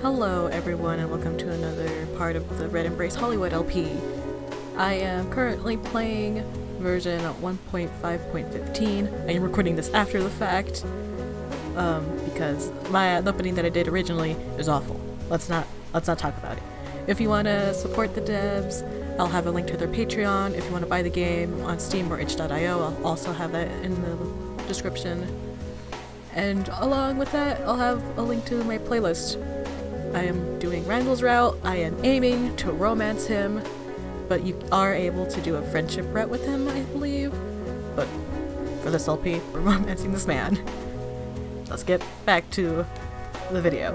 Hello everyone and welcome to another part of the Red Embrace Hollywood LP. I am currently playing version 1.5.15. I am recording this after the fact because the opening that I did originally is awful. Let's not talk about it. If you want to support the devs, I'll have a link to their Patreon. If you want to buy the game on Steam or itch.io, I'll also have that in the description. And along with that, I'll have a link to my playlist. I am doing Randall's route. I am aiming to romance him, but you are able to do a friendship route with him, I believe. But for this LP, we're romancing this man. Let's get back to the video.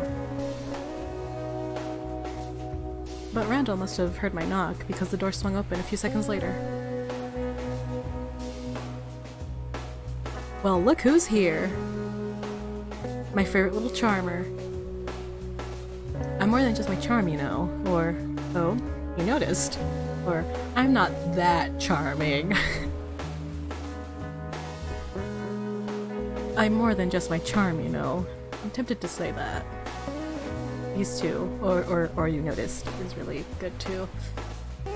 But Randall must have heard my knock because the door swung open a few seconds later. Well, look who's here! My favorite little charmer. I'm more than just my charm, you know. Or, oh, you noticed. Or, I'm not that charming. I'm more than just my charm, you know. I'm tempted to say that. These two, or you noticed, is really good too. You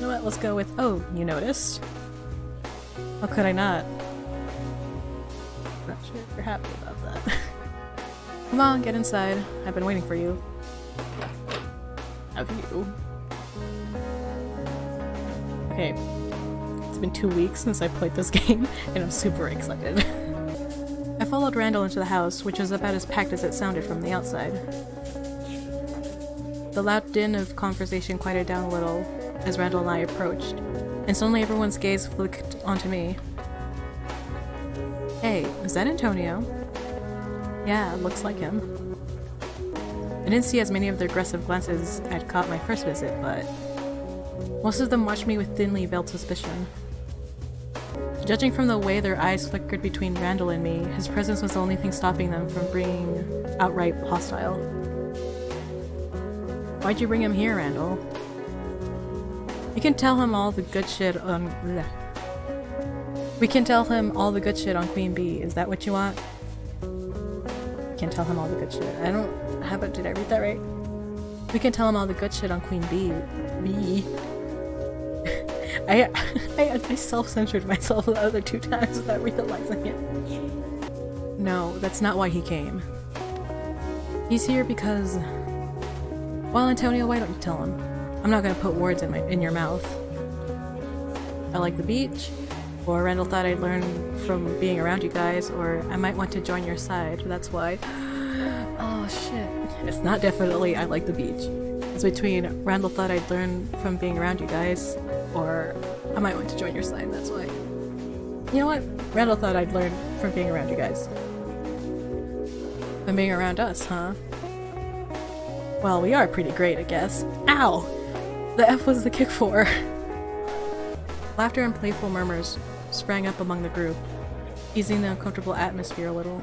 know what, let's go with, oh, you noticed? How could I not? Not sure if you're happy about that. Come on, get inside. I've been waiting for you. Have you? Okay. It's been 2 weeks since I played this game, and I'm super excited. I followed Randall into the house, which was about as packed as it sounded from the outside. The loud din of conversation quieted down a little as Randall and I approached, and suddenly everyone's gaze flicked onto me. Hey, is that Antonio? Yeah, it looks like him. I didn't see as many of their aggressive glances I'd caught my first visit, but most of them watched me with thinly veiled suspicion. Judging from the way their eyes flickered between Randall and me, his presence was the only thing stopping them from being outright hostile. Why'd you bring him here, Randall? You can tell him all the good shit on... Bleh. We can tell him all the good shit on Queen Bee. Is that what you want? Can tell him all the good shit. I don't... How about... Did I read that right? We can tell him all the good shit on Queen Bee. Bee. I self-censored myself the other 2 times without realizing it. No, that's not why he came. He's here because... Well, Antonio, why don't you tell him? I'm not gonna put words in your mouth. I like the beach, or Randall thought I'd learn from being around you guys, or I might want to join your side, that's why. Oh shit. It's not definitely I like the beach. It's between Randall thought I'd learn from being around you guys, or I might want to join your side, that's why. You know what? Randall thought I'd learn from being around you guys. From being around us, huh? Well, we are pretty great, I guess. Ow! The F was the kick for. Laughter and playful murmurs sprang up among the group, easing the uncomfortable atmosphere a little.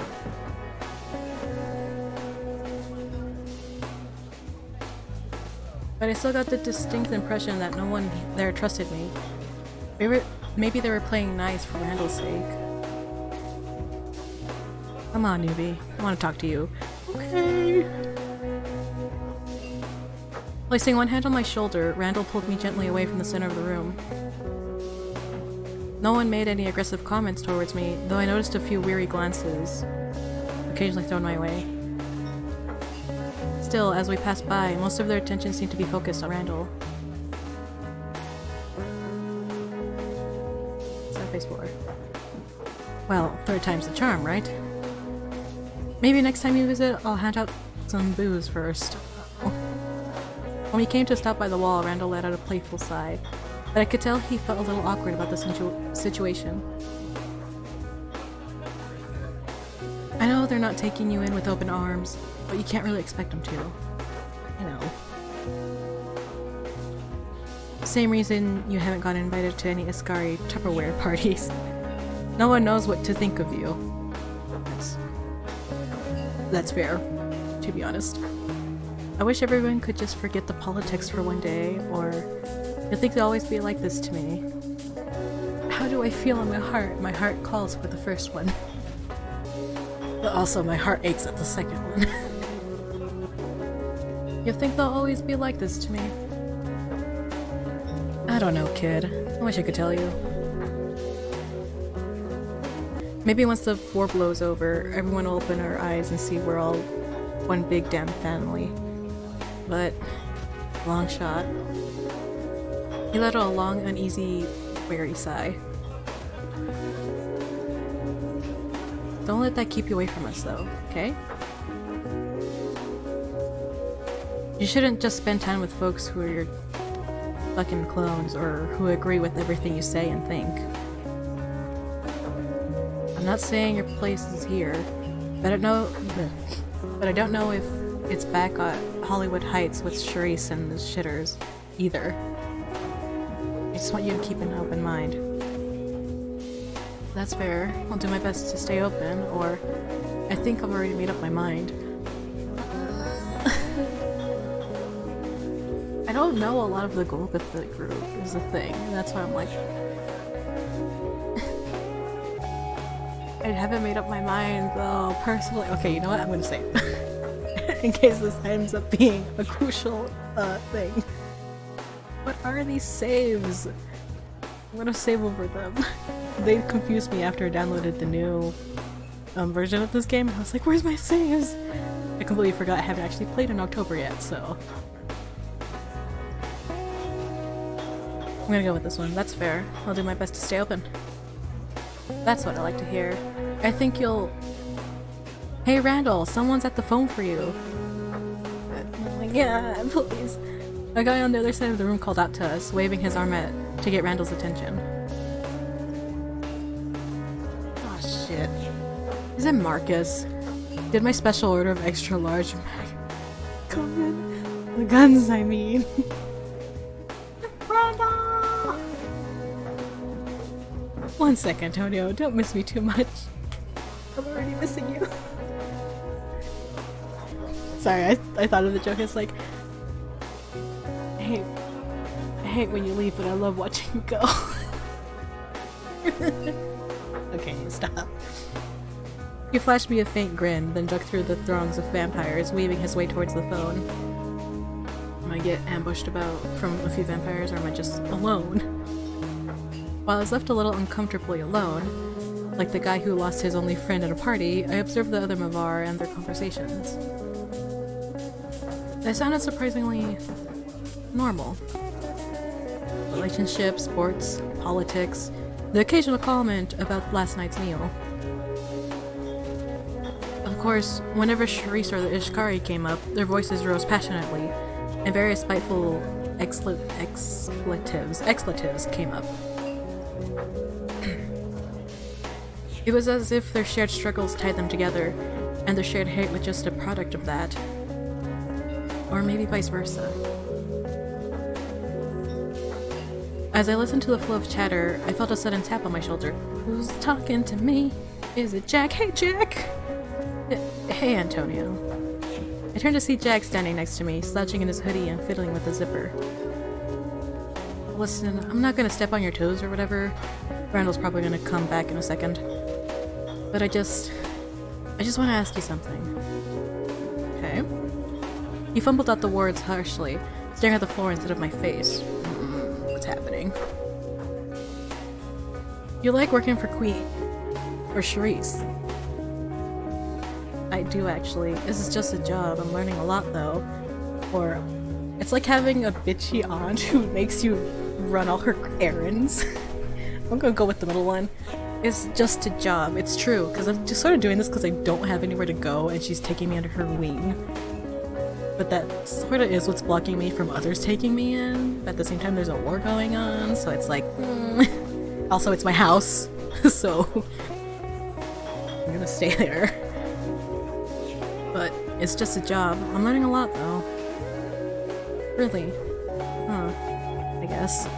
But I still got the distinct impression that no one there trusted me. Maybe they were playing nice for Randall's sake. Come on, newbie. I want to talk to you. Okay. Placing one hand on my shoulder, Randall pulled me gently away from the center of the room. No one made any aggressive comments towards me, though I noticed a few weary glances, occasionally thrown my way. Still, as we passed by, most of their attention seemed to be focused on Randall. What's that face for? Well, 3rd time's the charm, right? Maybe next time you visit, I'll hand out some booze first. When we came to stop by the wall, Randall let out a playful sigh, but I could tell he felt a little awkward about the situation. I know they're not taking you in with open arms, but you can't really expect them to. You know. Same reason you haven't gotten invited to any Ascari Tupperware parties. No one knows what to think of you. That's fair, to be honest. I wish everyone could just forget the politics for one day, or you'll think they'll always be like this to me. How do I feel in my heart? My heart calls for the first one. But also my heart aches at the second one. You think they'll always be like this to me? I don't know, kid. I wish I could tell you. Maybe once the war blows over, everyone will open our eyes and see we're all one big damn family. But, long shot. He let out a long, uneasy, weary sigh. Don't let that keep you away from us, though, okay? You shouldn't just spend time with folks who are your fucking clones or who agree with everything you say and think. I'm not saying your place is here, but I don't know if it's back at Hollywood Heights with Charisse and the shitters either. I just want you to keep an open mind. That's fair. I'll do my best to stay open, or I think I've already made up my mind. I don't know a lot of the Golgotha group is a thing, and that's why I'm like... I haven't made up my mind though, personally. Okay, you know what? I'm gonna save. In case this ends up being a crucial thing. What are these saves? I'm gonna save over them. They confused me after I downloaded the new version of this game. I was like, where's my saves? I completely forgot I haven't actually played in October yet, so... I'm gonna go with this one. That's fair. I'll do my best to stay open. That's what I like to hear. I think you'll... Hey Randall, someone's at the phone for you. I'm like, yeah, please. A guy on the other side of the room called out to us, waving his arm to get Randall's attention. Oh shit. Is it Marcus? Did my special order of extra large come in? The guns, I mean. Randall! One sec, Antonio. Don't miss me too much. I'm already missing you. Sorry, I thought of the joke. It's like, I hate when you leave, but I love watching you go. Okay, stop. He flashed me a faint grin, then ducked through the throngs of vampires, weaving his way towards the phone. Am I get ambushed about from a few vampires, or am I just alone? While I was left a little uncomfortably alone, like the guy who lost his only friend at a party, I observed the other Mavar and their conversations. They sounded surprisingly normal. Relationships, sports, politics, the occasional comment about last night's meal. Of course, whenever Charisse or the Ishkari came up, their voices rose passionately, and various spiteful expletives came up. It was as if their shared struggles tied them together, and their shared hate was just a product of that. Or maybe vice versa. As I listened to the flow of chatter, I felt a sudden tap on my shoulder. Who's talking to me? Is it Jack? Hey, Jack! Hey, Antonio. I turned to see Jack standing next to me, slouching in his hoodie and fiddling with the zipper. Listen, I'm not gonna step on your toes or whatever. Randall's probably gonna come back in a second. But I just want to ask you something. Okay? He fumbled out the words harshly, staring at the floor instead of my face. What's happening? You like working for Queen? Or Charisse? I do, actually. This is just a job. I'm learning a lot, though. Or, it's like having a bitchy aunt who makes you run all her errands. I'm gonna go with the middle one. It's just a job. It's true, because I'm just sort of doing this because I don't have anywhere to go and she's taking me under her wing. But that sort of is what's blocking me from others taking me in. But at the same time, there's a war going on, so it's like... Also, it's my house, so... I'm gonna stay there. But it's just a job. I'm learning a lot, though. Really. Huh. I guess.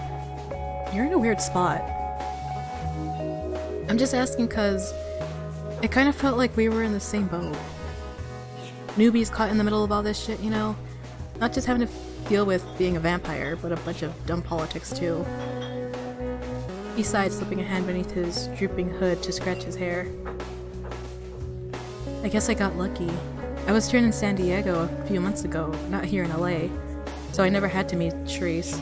You're in a weird spot. I'm just asking cause it kind of felt like we were in the same boat. Newbies caught in the middle of all this shit, you know? Not just having to deal with being a vampire, but a bunch of dumb politics too. He sighed, slipping a hand beneath his drooping hood to scratch his hair. I guess I got lucky. I was trained in San Diego a few months ago, not here in LA, so I never had to meet Charisse.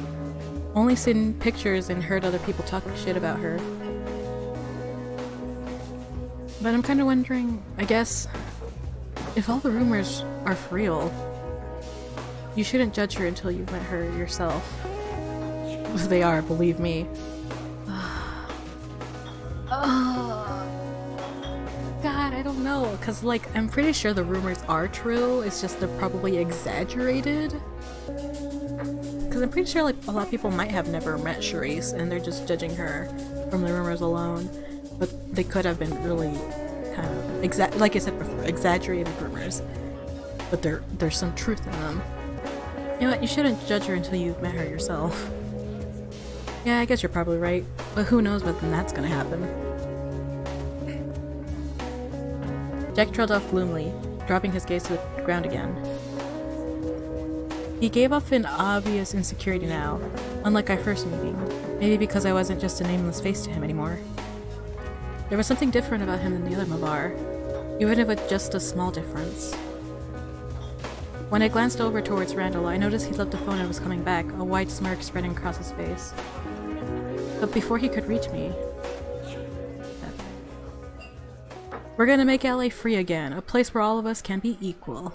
Only seen pictures and heard other people talk shit about her. But I'm kinda wondering, I guess, if all the rumors are for real, you shouldn't judge her until you've met her yourself. They are, believe me. God, I don't know, cause like, I'm pretty sure the rumors are true, it's just they're probably exaggerated. Cause I'm pretty sure like a lot of people might have never met Charisse and they're just judging her from the rumors alone, but they could have been really kind of, like I said before, exaggerated rumors, but there's some truth in them. You know what, you shouldn't judge her until you've met her yourself. Yeah, I guess you're probably right, but who knows when that's gonna happen. Jack trailed off gloomily, dropping his gaze to the ground again. He gave off an obvious insecurity now, unlike our first meeting, maybe because I wasn't just a nameless face to him anymore. There was something different about him than the other Mavar, even if it's just a small difference. When I glanced over towards Randall, I noticed he'd left the phone and was coming back, a wide smirk spreading across his face. But before he could reach me, we're gonna make LA free again, a place where all of us can be equal.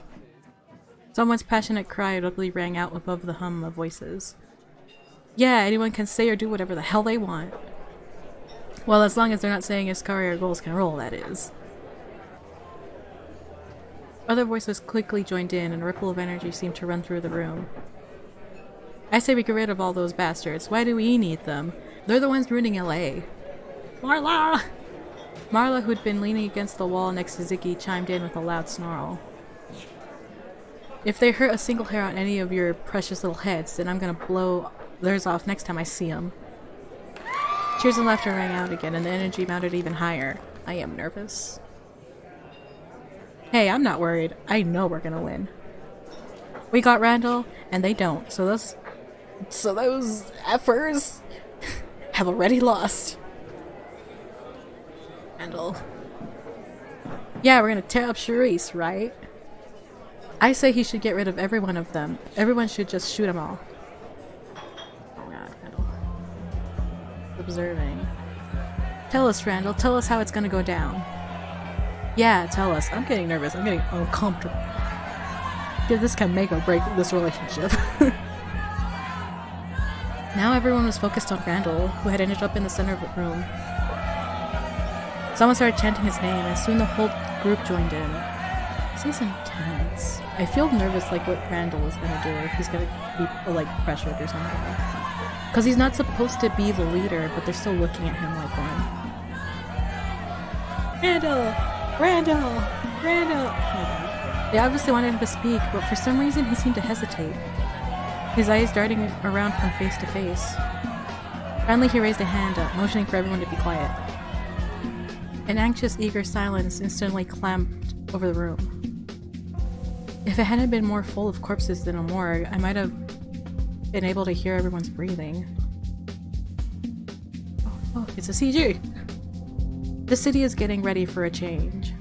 Someone's passionate cry audibly rang out above the hum of voices. Yeah, anyone can say or do whatever the hell they want. Well, as long as they're not saying Iskari or Goals can roll, that is. Other voices quickly joined in, and a ripple of energy seemed to run through the room. I say we get rid of all those bastards. Why do we need them? They're the ones ruining LA. Marla! Marla, who'd been leaning against the wall next to Ziggy, chimed in with a loud snarl. If they hurt a single hair on any of your precious little heads, then I'm gonna blow theirs off next time I see them. Cheers and laughter rang out again, and the energy mounted even higher. I am nervous. Hey, I'm not worried. I know we're gonna win. We got Randall, and they don't, so those effers have already lost. Randall. Yeah, we're gonna tear up Charisse, right? I say he should get rid of every one of them. Everyone should just shoot them all. Oh god, Randall. Observing. Tell us, Randall. Tell us how it's gonna go down. Yeah, tell us. I'm getting nervous. I'm getting uncomfortable. Yeah, this can make or break this relationship. Now everyone was focused on Randall, who had ended up in the center of the room. Someone started chanting his name, and soon the whole group joined in. This is intense. I feel nervous, like what Randall is gonna do, if he's gonna be, like, pressured or something. Because he's not supposed to be the leader, but they're still looking at him like one. Randall! Randall! Randall! Oh, they obviously wanted him to speak, but for some reason he seemed to hesitate. His eyes darting around from face to face. Finally he raised a hand up, motioning for everyone to be quiet. An anxious, eager silence instantly clamped over the room. If it hadn't been more full of corpses than a morgue, I might have been able to hear everyone's breathing. Oh, it's a CG! The city is getting ready for a change.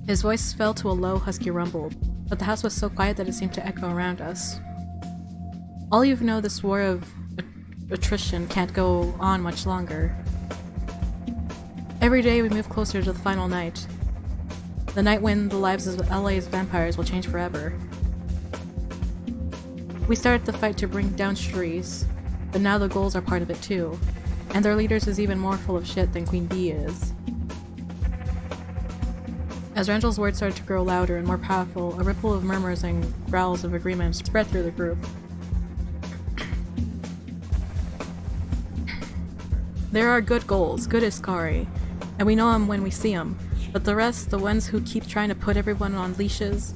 His voice fell to a low, husky rumble, but the house was so quiet that it seemed to echo around us. All you know, this war of attrition can't go on much longer. Every day we move closer to the final night. The night when the lives of LA's vampires will change forever. We started the fight to bring down Charisse, but now the Ghouls are part of it too, and their leaders is even more full of shit than Queen Bee is. As Randall's words started to grow louder and more powerful, a ripple of murmurs and growls of agreement spread through the group. There are good Ghouls, good Iskari, and we know them when we see them, but the rest, the ones who keep trying to put everyone on leashes,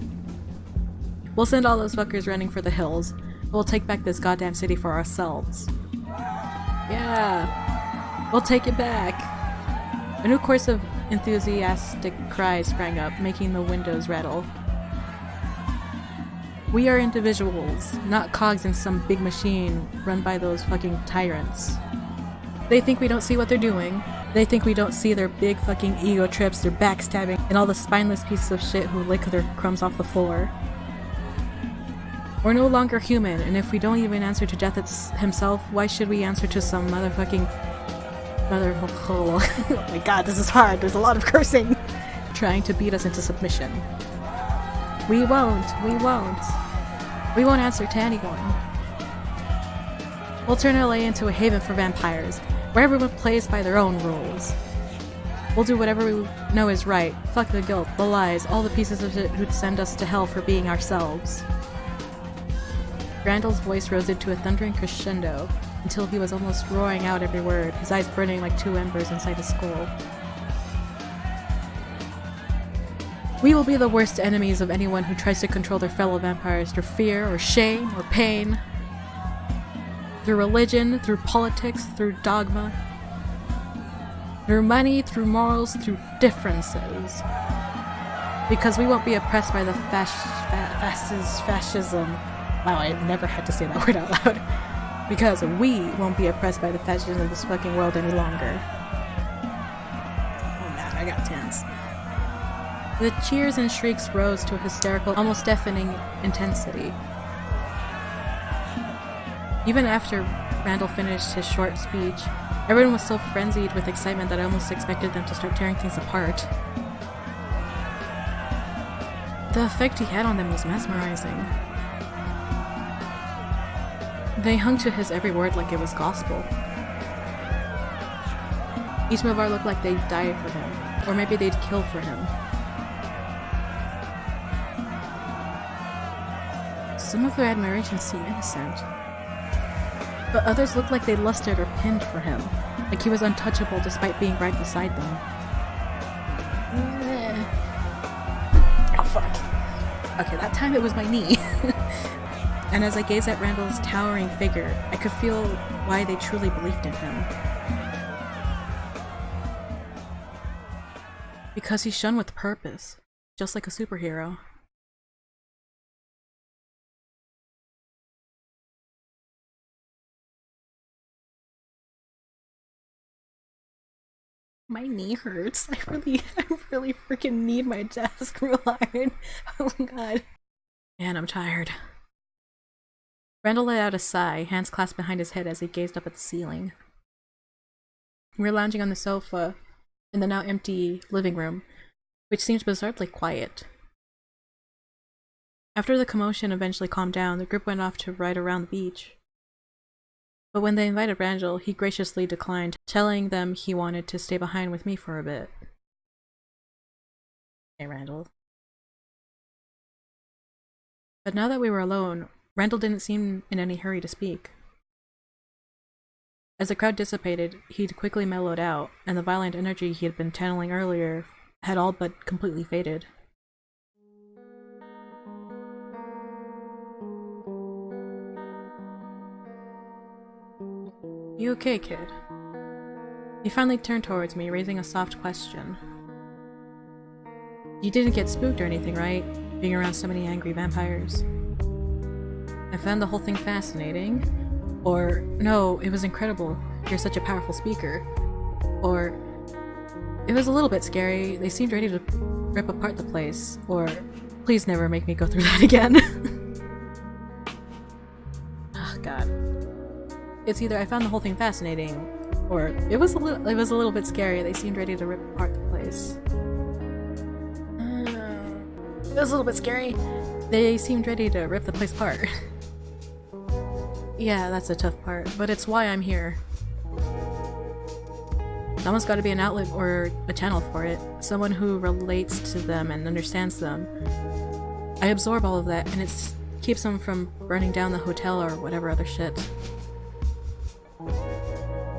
we'll send all those fuckers running for the hills. We'll take back this goddamn city for ourselves. Yeah! We'll take it back! A new chorus of enthusiastic cries sprang up, making the windows rattle. We are individuals, not cogs in some big machine run by those fucking tyrants. They think we don't see what they're doing. They think we don't see their big fucking ego trips, their backstabbing, and all the spineless pieces of shit who lick their crumbs off the floor. We're no longer human, and if we don't even answer to death himself, why should we answer to some motherfucking... Oh my god, this is hard, there's a lot of cursing! Trying to beat us into submission. We won't. We won't answer to anyone. We'll turn LA into a haven for vampires, where everyone plays by their own rules. We'll do whatever we know is right. Fuck the guilt, the lies, all the pieces of shit who'd send us to hell for being ourselves. Randall's voice rose into a thundering crescendo until he was almost roaring out every word, his eyes burning like two embers inside his skull. We will be the worst enemies of anyone who tries to control their fellow vampires through fear or shame or pain. Through religion, through politics, through dogma. Through money, through morals, through differences. Because we won't be oppressed by the fascism. Wow, I've never had to say that word out loud. Because we won't be oppressed by the fascism of this fucking world any longer. Oh man, I got tense. The cheers and shrieks rose to a hysterical, almost deafening intensity. Even after Randall finished his short speech, everyone was so frenzied with excitement that I almost expected them to start tearing things apart. The effect he had on them was mesmerizing. They hung to his every word like it was gospel. Each Movar looked like they'd die for him, or maybe they'd kill for him. Some of their admiration seemed innocent, but others looked like they lusted or pinned for him, like he was untouchable despite being right beside them. Oh fuck. Okay, that time it was my knee. And as I gazed at Randall's towering figure, I could feel why they truly believed in him. Because he shone with purpose, just like a superhero. My knee hurts. I really freaking need my desk real hard. Oh my god. Man, I'm tired. Randall let out a sigh, hands clasped behind his head as he gazed up at the ceiling. We were lounging on the sofa in the now empty living room, which seemed bizarrely quiet. After the commotion eventually calmed down, the group went off to ride around the beach. But when they invited Randall, he graciously declined, telling them he wanted to stay behind with me for a bit. Hey, Randall. But now that we were alone, Randall didn't seem in any hurry to speak. As the crowd dissipated, he'd quickly mellowed out, and the violent energy he had been channeling earlier had all but completely faded. You okay, kid? He finally turned towards me, raising a soft question. You didn't get spooked or anything, right? Being around so many angry vampires. I found the whole thing fascinating. Or, no, it was incredible. You're such a powerful speaker. Or, it was a little bit scary. They seemed ready to rip apart the place. Or, please never make me go through that again. Oh, God. It's either I found the whole thing fascinating, or it was a little bit scary. They seemed ready to rip apart the place. It was a little bit scary. They seemed ready to rip the place apart. Yeah, that's a tough part, but it's why I'm here. Someone's gotta be an outlet or a channel for it. Someone who relates to them and understands them. I absorb all of that, and it keeps them from burning down the hotel or whatever other shit.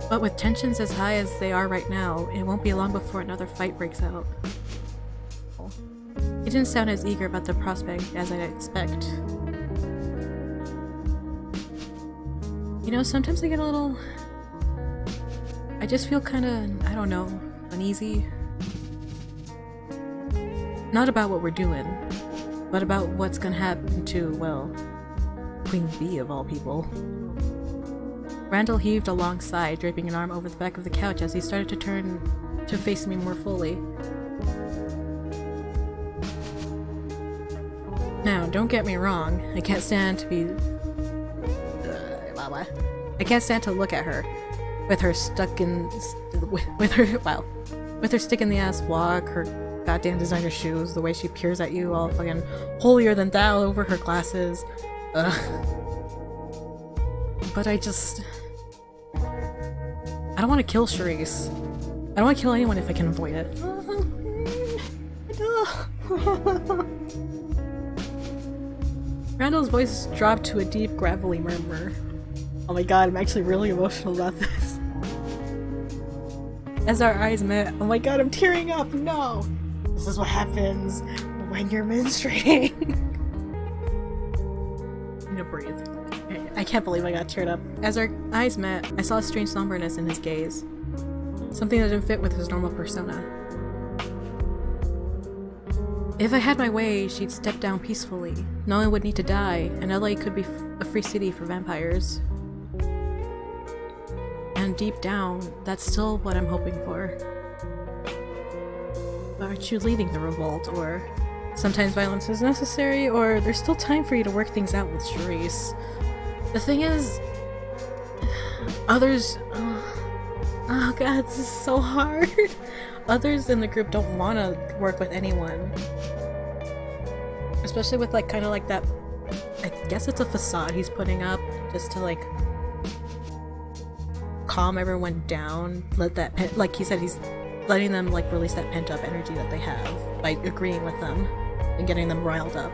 But with tensions as high as they are right now, it won't be long before another fight breaks out. He didn't sound as eager about the prospect as I'd expect. You know, sometimes I get a little... I just feel kinda, I don't know, uneasy. Not about what we're doing, but about what's gonna happen to, well, Queen Bee of all people. Randall heaved a long sigh, draping an arm over the back of the couch as he started to turn to face me more fully. Now, don't get me wrong, I can't stand to be... I can't stand to look at her. With her stuck in... with her stick in the ass walk, her goddamn designer shoes, the way she peers at you all fucking holier than thou over her glasses. But I just... I don't want to kill Charisse. I don't want to kill anyone if I can avoid it. Randall's voice dropped to a deep, gravelly murmur. Oh my god, I'm actually really emotional about this. As our eyes met, oh my god, I'm tearing up, no! This is what happens when you're menstruating. I need to breathe. I can't believe I got teared up. As our eyes met, I saw a strange somberness in his gaze. Something that didn't fit with his normal persona. If I had my way, she'd step down peacefully. No one would need to die, and LA could be a free city for vampires. And deep down, that's still what I'm hoping for. Aren't you leading the revolt, or sometimes violence is necessary, or there's still time for you to work things out with Charisse? The thing is, others... oh god, this is so hard. Others in the group don't want to work with anyone. Especially with like kind of like that, I guess it's a facade he's putting up just to like calm everyone down, let that, like he said, he's letting them like release that pent up energy that they have by agreeing with them and getting them riled up.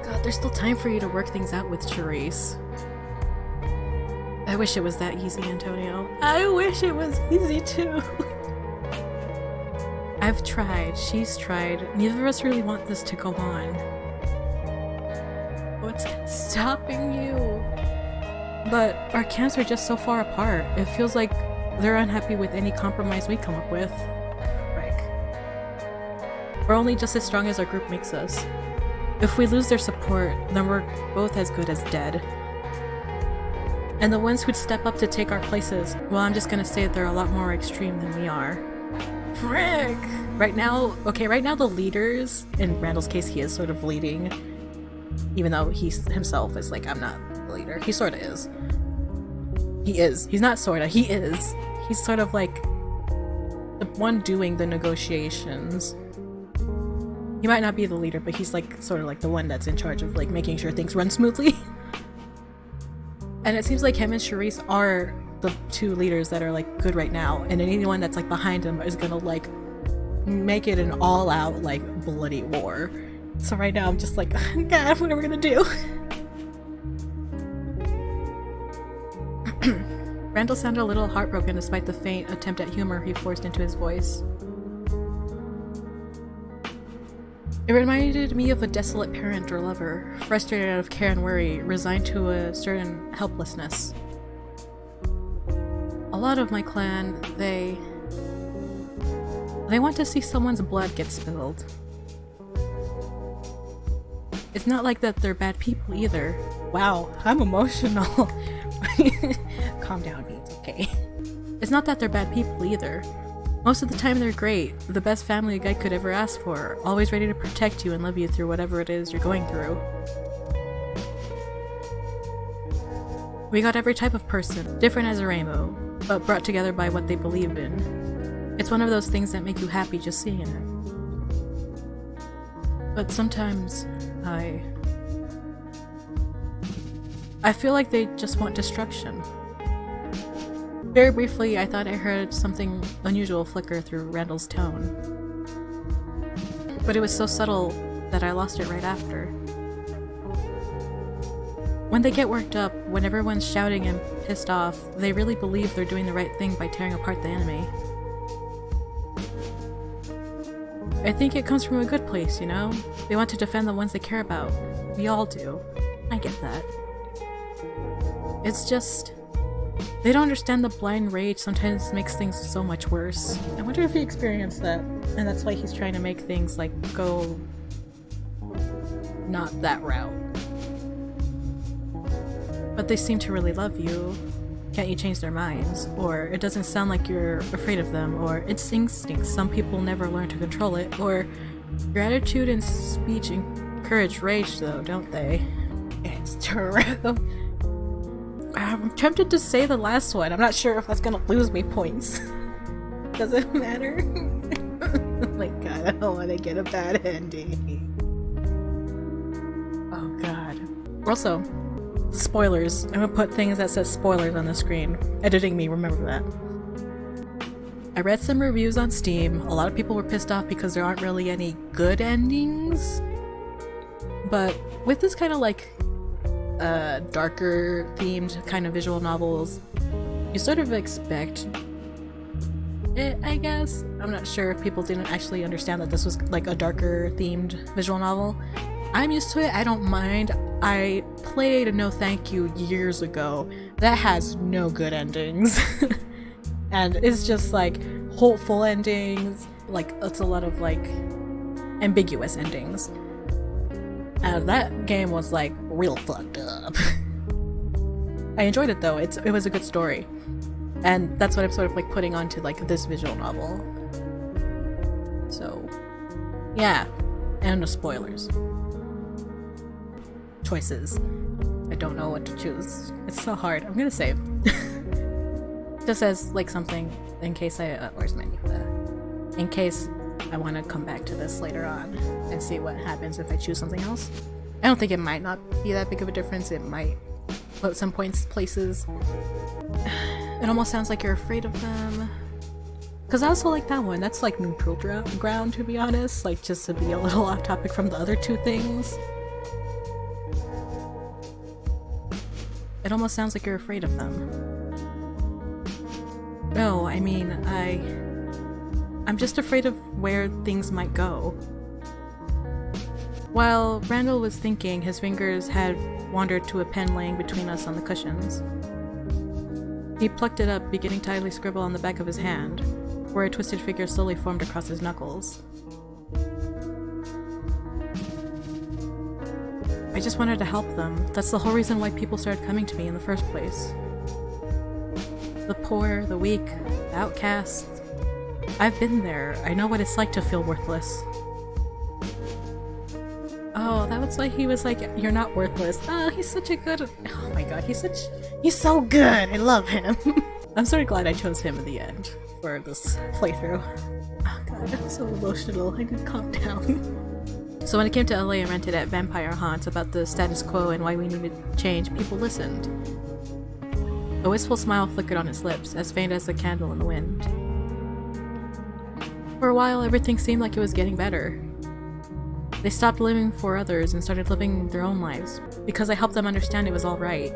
God, there's still time for you to work things out with Charisse. I wish it was that easy, Antonio. I wish it was easy too. I've tried, she's tried, neither of us really want this to go on. What's stopping you? But our camps are just so far apart. It feels like they're unhappy with any compromise we come up with. Frick. We're only just as strong as our group makes us. If we lose their support, then we're both as good as dead. And the ones who'd step up to take our places, well, I'm just gonna say they're a lot more extreme than we are. Frick! Right now the leaders, in Randall's case he is sort of leading, even though he himself is like, I'm not the leader. He sorta is. He is. He's not sorta, he is. He's sort of like the one doing the negotiations. He might not be the leader, but he's like sort of like the one that's in charge of like making sure things run smoothly. And it seems like him and Charisse are the two leaders that are like good right now, and anyone that's like behind him is gonna like make it an all-out like bloody war. So right now I'm just like, God, what are we gonna do? Randall sounded a little heartbroken despite the faint attempt at humor he forced into his voice. It reminded me of a desolate parent or lover, frustrated out of care and worry, resigned to a certain helplessness. A lot of my clan, they want to see someone's blood get spilled. It's not like that they're bad people either. Wow, I'm emotional. Calm down, it's okay. It's not that they're bad people either. Most of the time they're great, the best family a guy could ever ask for, always ready to protect you and love you through whatever it is you're going through. We got every type of person, different as a rainbow, but brought together by what they believe in. It's one of those things that make you happy just seeing it. But sometimes, I feel like they just want destruction. Very briefly, I thought I heard something unusual flicker through Randall's tone. But it was so subtle that I lost it right after. When they get worked up, when everyone's shouting and pissed off, they really believe they're doing the right thing by tearing apart the enemy. I think it comes from a good place, you know? They want to defend the ones they care about. We all do. I get that. It's just... they don't understand the blind rage sometimes makes things so much worse. I wonder if he experienced that, and that's why he's trying to make things like go not that route. But they seem to really love you. Can't you change their minds? Or it doesn't sound like you're afraid of them, or it's instinct. Some people never learn to control it, or your attitude and speech encourage rage though, don't they? It's true. I'm tempted to say the last one. I'm not sure if that's gonna lose me points. Does it matter? Oh my god, I don't want to get a bad ending. Oh god. Also, spoilers. I'm gonna put things that says spoilers on the screen. Editing me, remember that. I read some reviews on Steam. A lot of people were pissed off because there aren't really any good endings. But with this kind of like darker themed kind of visual novels, you sort of expect it, I guess. I'm not sure if people didn't actually understand that this was like a darker themed visual novel. I'm used to it, I don't mind. I played a No Thank You years ago that has no good endings. And it's just like hopeful endings, like it's a lot of like ambiguous endings. And that game was like real fucked up. I enjoyed it though, it was a good story. And that's what I'm sort of like putting onto like this visual novel. So, yeah. And no spoilers. Choices. I don't know what to choose. It's so hard. I'm gonna save. Just as like something in case I where's my in case I want to come back to this later on and see what happens if I choose something else. I don't think it might not be that big of a difference. It might put some points places. It almost sounds like you're afraid of them. Because I also like that one. That's like neutral ground, to be honest. Like, just to be a little off topic from the other two things. It almost sounds like you're afraid of them. No, I mean, I'm just afraid of where things might go. While Randall was thinking, his fingers had wandered to a pen laying between us on the cushions. He plucked it up, beginning to idly scribble on the back of his hand, where a twisted figure slowly formed across his knuckles. I just wanted to help them. That's the whole reason why people started coming to me in the first place. The poor, the weak, the outcasts. I've been there. I know what it's like to feel worthless. Oh, that was why he was like, you're not worthless. Oh, he's such a good... Oh my god, he's so good! I love him! I'm so glad I chose him in the end for this playthrough. Oh god, I'm so emotional. I need to calm down. So when it came to LA and rented at Vampire Haunts about the status quo and why we needed change, people listened. A wistful smile flickered on his lips, as faint as a candle in the wind. For a while, everything seemed like it was getting better. They stopped living for others and started living their own lives, because I helped them understand it was alright.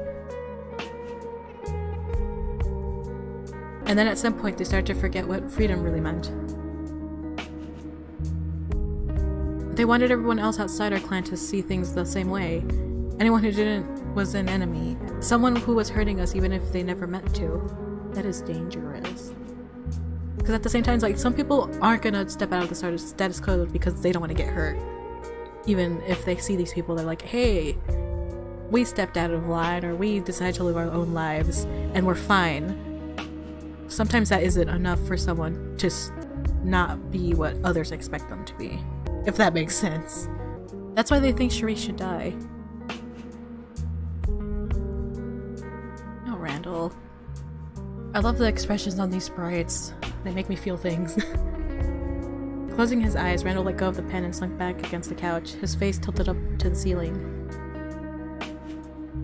And then at some point they started to forget what freedom really meant. They wanted everyone else outside our clan to see things the same way. Anyone who didn't was an enemy. Someone who was hurting us even if they never meant to. That is dangerous. Because at the same time, like, some people aren't gonna step out of the status quo because they don't want to get hurt. Even if they see these people, they're like, hey, we stepped out of line, or we decided to live our own lives, and we're fine. Sometimes that isn't enough for someone to not be what others expect them to be. If that makes sense. That's why they think Cherie should die. Oh, Randall. I love the expressions on these sprites. They make me feel things. Closing his eyes, Randall let go of the pen and slunk back against the couch, his face tilted up to the ceiling.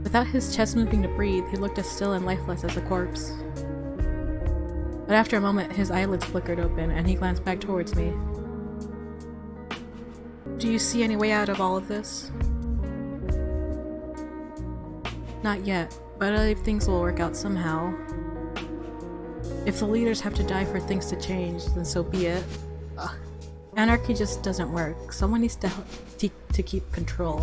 Without his chest moving to breathe, he looked as still and lifeless as a corpse. But after a moment, his eyelids flickered open, and he glanced back towards me. Do you see any way out of all of this? Not yet, but I believe things will work out somehow. If the leaders have to die for things to change, then so be it. Ugh. Anarchy just doesn't work. Someone needs to keep control.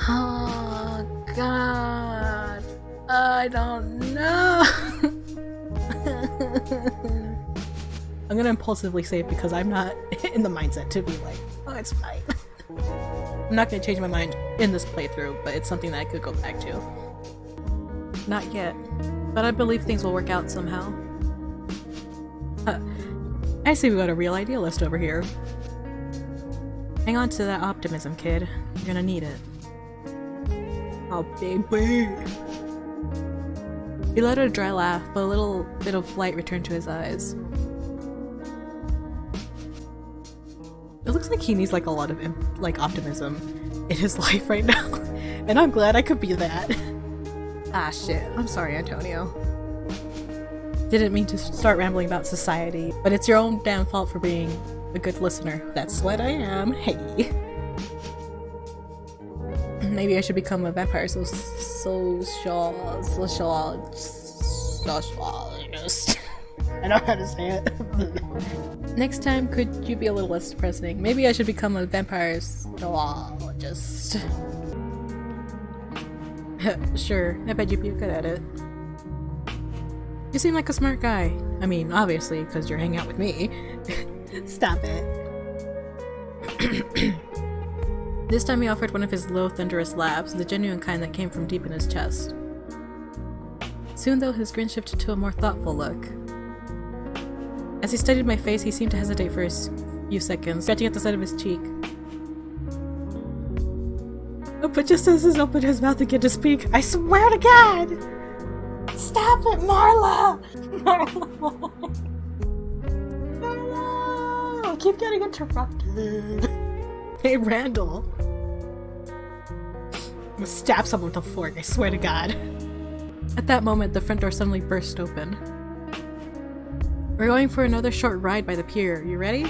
Oh god. I don't know. I'm gonna impulsively say it because I'm not in the mindset to be like, oh, it's fine. I'm not gonna change my mind in this playthrough, but it's something that I could go back to. not yet. But I believe things will work out somehow. I see we got a real idealist over here. Hang on to that optimism, kid. You're gonna need it. Oh, baby. He let out a dry laugh, but a little bit of light returned to his eyes. It looks like he needs like a lot of optimism in his life right now, and I'm glad I could be that. Ah shit, I'm sorry, Antonio. Didn't mean to start rambling about society, but it's your own damn fault for being a good listener. That's what I am. Hey. Maybe I should become a vampire sociologist. I don't know how to say it. Next time, could you be a little less depressing? Maybe I should become a vampire zoologist. Sure, I bet you'd be good at it. You seem like a smart guy. I mean, obviously, because you're hanging out with me. Stop it. This time he offered one of his low, thunderous laughs, the genuine kind that came from deep in his chest. Soon, though, his grin shifted to a more thoughtful look. As he studied my face, he seemed to hesitate for a few seconds, scratching at the side of his cheek. But just as he opened his mouth again to speak, I swear to God! Stop it, Marla! Marla! Marla! I keep getting interrupted. Hey, Randall. I'm gonna stab someone with a fork, I swear to God. At that moment, the front door suddenly burst open. We're going for another short ride by the pier. You ready?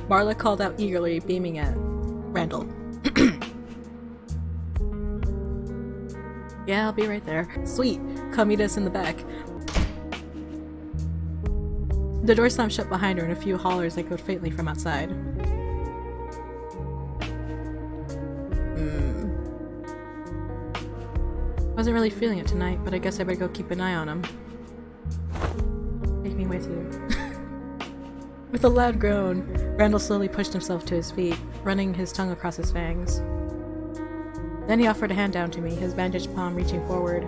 Marla called out eagerly, beaming at Randall. Yeah, I'll be right there. Sweet. Come meet us in the back. The door slammed shut behind her and a few hollers echoed faintly from outside. Wasn't really feeling it tonight, but I guess I better go keep an eye on him. Take me with you. With a loud groan, Randall slowly pushed himself to his feet, running his tongue across his fangs. Then he offered a hand down to me, his bandaged palm reaching forward.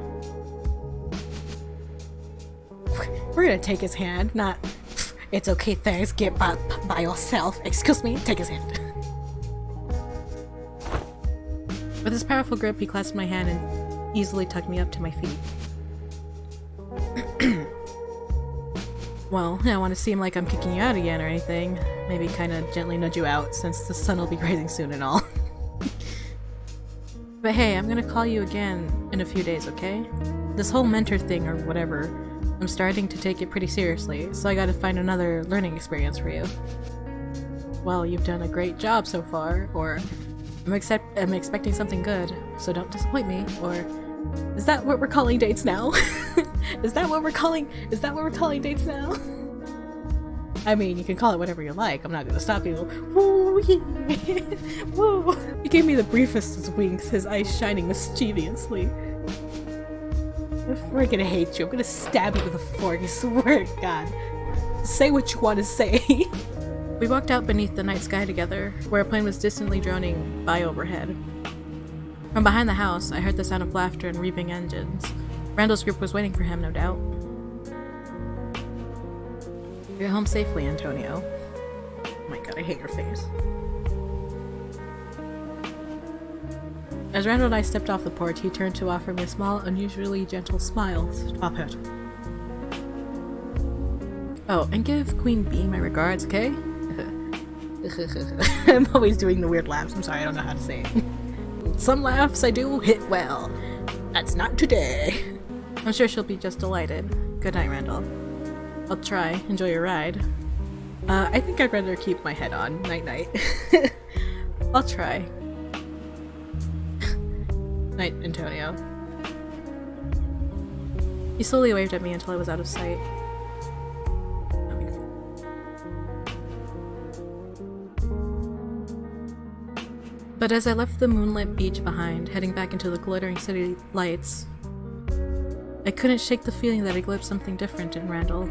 We're gonna take his hand, not it's okay, thanks, get by yourself. Excuse me, take his hand. With his powerful grip, he clasped my hand and easily tugged me up to my feet. Well, I don't want to seem like I'm kicking you out again or anything. Maybe kind of gently nudge you out, since the sun will be rising soon and all. But hey, I'm gonna call you again in a few days, okay? This whole mentor thing or whatever, I'm starting to take it pretty seriously, so I gotta find another learning experience for you. Well, you've done a great job so far, or I'm expecting something good, so don't disappoint me, or is that what we're calling dates now? Is that what we're calling dates now? I mean, you can call it whatever you like, I'm not gonna stop you. Woo! Woo! He gave me the briefest of winks, his eyes shining mischievously. I freaking hate you, I'm gonna stab you with a fork, I swear to God. Say what you want to say. We walked out beneath the night sky together, where a plane was distantly droning by overhead. From behind the house, I heard the sound of laughter and revving engines. Randall's group was waiting for him, no doubt. Get home safely, Antonio. Oh my God, I hate your face. As Randall and I stepped off the porch, he turned to offer me a small, unusually gentle smile. Stop it. Oh, and give Queen Bee my regards, okay? I'm always doing the weird laughs. I'm sorry, I don't know how to say it. Some laughs I do hit well. That's not today. I'm sure she'll be just delighted. Good night, Randall. I'll try. Enjoy your ride. I think I'd rather keep my head on. Night-night. I'll try. Night, Antonio. He slowly waved at me until I was out of sight. But as I left the moonlit beach behind, heading back into the glittering city lights, I couldn't shake the feeling that I glimpsed something different in Randall.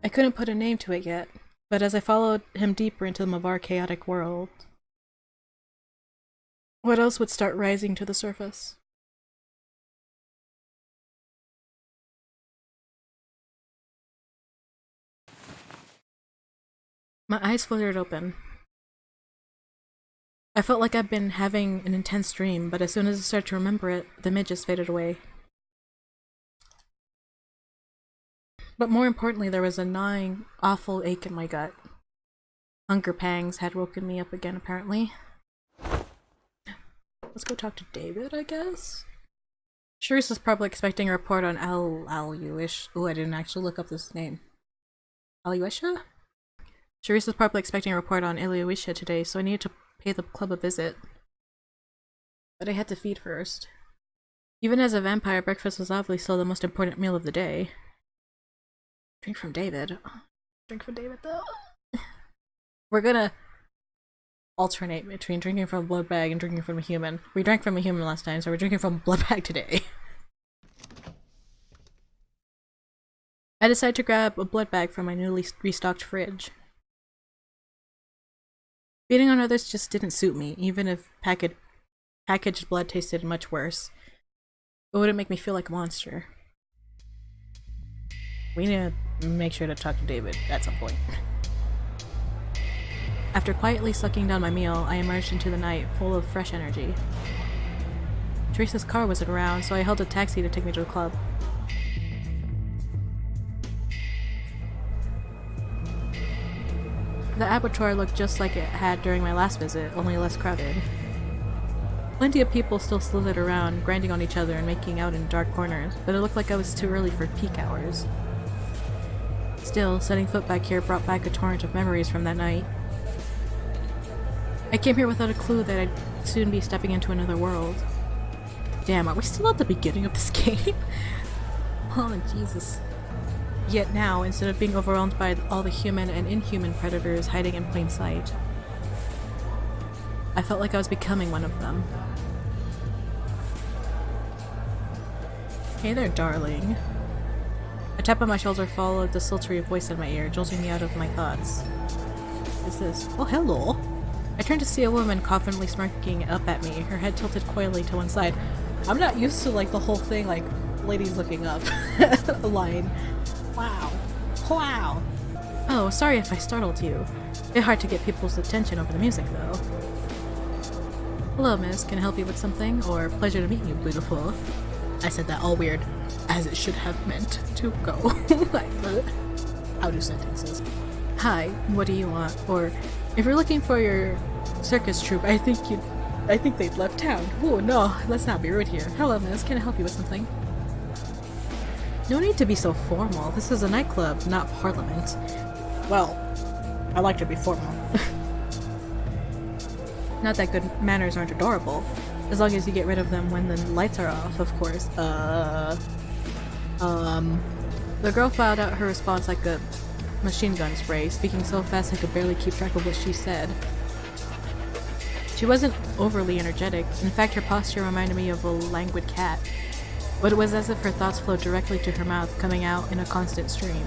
I couldn't put a name to it yet, but as I followed him deeper into the Mavar chaotic world, What else would start rising to the surface? My eyes fluttered open. I felt like I'd been having an intense dream, but as soon as I started to remember it, the mid just faded away. But more importantly, there was a gnawing, awful ache in my gut. Hunger pangs had woken me up again, apparently. Let's go talk to David, I guess? Sharice is probably expecting a report on Alyuish. Oh, I didn't actually look up this name. Alyuisha? Sharice is probably expecting a report on Alyuisha today, so I needed to pay the club a visit. But I had to feed first. Even as a vampire, breakfast was obviously still the most important meal of the day. Drink from David. Drink from David, though. We're gonna alternate between drinking from a blood bag and drinking from a human. We drank from a human last time, so we're drinking from a blood bag today. I decided to grab a blood bag from my newly restocked fridge. Feeding on others just didn't suit me, even if packaged blood tasted much worse. It wouldn't make me feel like a monster. We need to make sure to talk to David at some point. After quietly sucking down my meal, I emerged into the night, full of fresh energy. Teresa's car wasn't around, so I hailed a taxi to take me to the club. The abattoir looked just like it had during my last visit, only less crowded. Plenty of people still slithered around, grinding on each other and making out in dark corners, but it looked like I was too early for peak hours. Still, setting foot back here brought back a torrent of memories from that night. I came here without a clue that I'd soon be stepping into another world. Damn, are we still at the beginning of this game? Oh, Jesus. Yet now, instead of being overwhelmed by all the human and inhuman predators hiding in plain sight, I felt like I was becoming one of them. Hey there, darling. A tap on my shoulder followed the sultry voice in my ear, jolting me out of my thoughts. What is this? Oh, hello! I turned to see a woman confidently smirking up at me, her head tilted coyly to one side. I'm not used to, like, the whole thing, like, ladies looking up line. Wow. Wow! Oh, sorry if I startled you. It's hard to get people's attention over the music, though. Hello, miss. Can I help you with something? Or pleasure to meet you, beautiful. I said that all weird, as it should have meant to go. Like, how do sentences? Hi, what do you want? Or, if you're looking for your circus troupe, I think they've left town. Oh no, let's not be rude here. Hello, miss. Can I help you with something? No need to be so formal. This is a nightclub, not parliament. Well, I like to be formal. Not that good manners aren't adorable. As long as you get rid of them when the lights are off, of course. The girl filed out her response like a machine gun spray, speaking so fast I could barely keep track of what she said. She wasn't overly energetic. In fact, her posture reminded me of a languid cat. But it was as if her thoughts flowed directly to her mouth, coming out in a constant stream.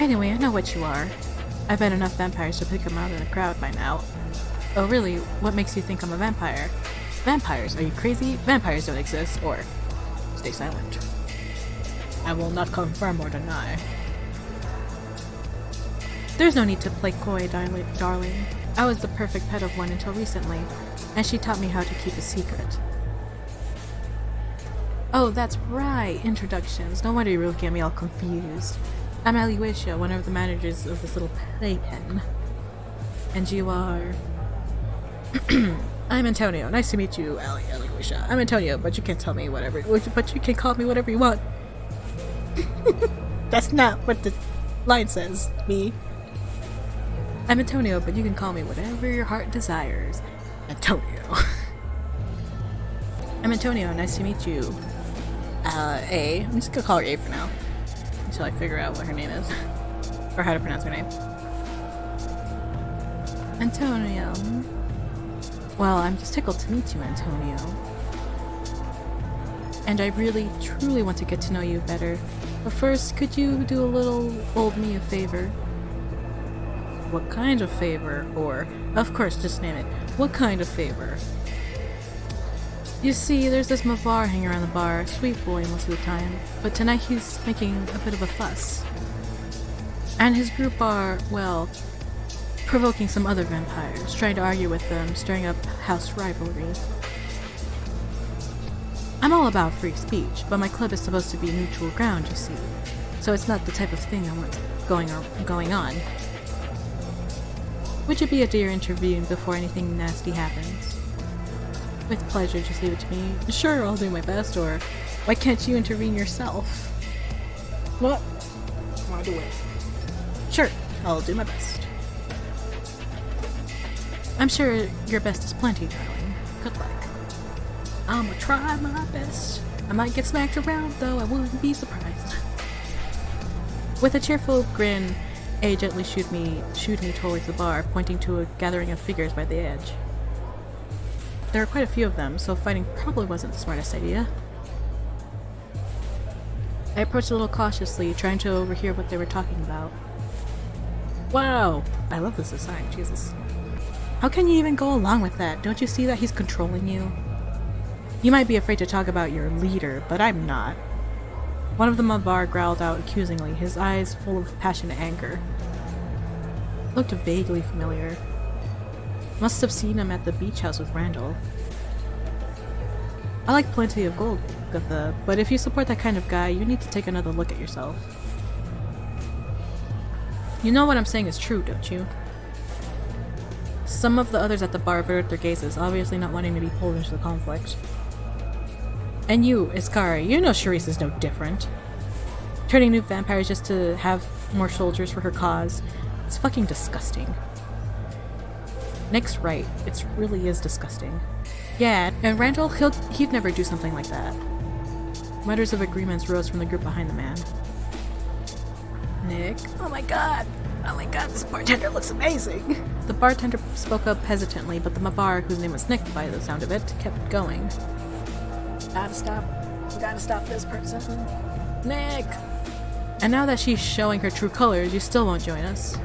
Anyway, I know what you are. I've had enough vampires to pick them out in a crowd by now. Oh really? What makes you think I'm a vampire? Vampires? Are you crazy? Vampires don't exist. Or, stay silent. I will not confirm or deny. There's no need to play coy, darling. I was the perfect pet of one until recently, and she taught me how to keep a secret. Oh, that's right, introductions. No wonder you're really getting me all confused. I'm Alyuisha, one of the managers of this little playpen. And you are... I'm Antonio. Nice to meet you, Alyuisha. I'm Antonio, but you can tell me whatever... But you can call me whatever you want. That's not what the line says, me. I'm Antonio, but you can call me whatever your heart desires. Antonio. I'm Antonio, nice to meet you. A. I'm just gonna call her A for now. Until I figure out what her name is. Or how to pronounce her name. Antonio. Well, I'm just tickled to meet you, Antonio. And I really, truly want to get to know you better. But first, could you do a little old me a favor? What kind of favor? Or Of course, just name it. What kind of favor? You see, there's this Mavar hanging around the bar, sweet boy most of the time, but tonight he's making a bit of a fuss. And his group are, well, provoking some other vampires, trying to argue with them, stirring up house rivalry. I'm all about free speech, but my club is supposed to be neutral ground, you see, so it's not the type of thing I want going on. Would you be a dear intervene before anything nasty happens? With pleasure, just leave it to me. Sure, I'll do my best, or why can't you intervene yourself? What? Wanna do it? Sure, I'll do my best. I'm sure your best is plenty, darling. Good luck. I'ma try my best. I might get smacked around, though I wouldn't be surprised. With a cheerful grin, A gently shooed me towards the bar, pointing to a gathering of figures by the edge. There were quite a few of them, so fighting probably wasn't the smartest idea. I approached a little cautiously, trying to overhear what they were talking about. Wow! I love this design, Jesus. How can you even go along with that? Don't you see that he's controlling you? You might be afraid to talk about your leader, but I'm not. One of the Mavar growled out accusingly, his eyes full of passionate anger. Looked vaguely familiar. Must have seen him at the beach house with Randall. I like plenty of gold, Gutha, but if you support that kind of guy, you need to take another look at yourself. You know what I'm saying is true, don't you? Some of the others at the bar averted their gazes, obviously not wanting to be pulled into the conflict. And you, Iskari, you know Charisse is no different. Turning new vampires just to have more soldiers for her cause. It's fucking disgusting. Nick's right, it really is disgusting. Yeah, and Randall, he'd never do something like that. Mutters of agreements rose from the group behind the man. Nick, oh my god, this bartender looks amazing! The bartender spoke up hesitantly, but the Mavar, whose name was Nick by the sound of it, kept going. Gotta stop this person. Nick! And now that she's showing her true colors, you still won't join us.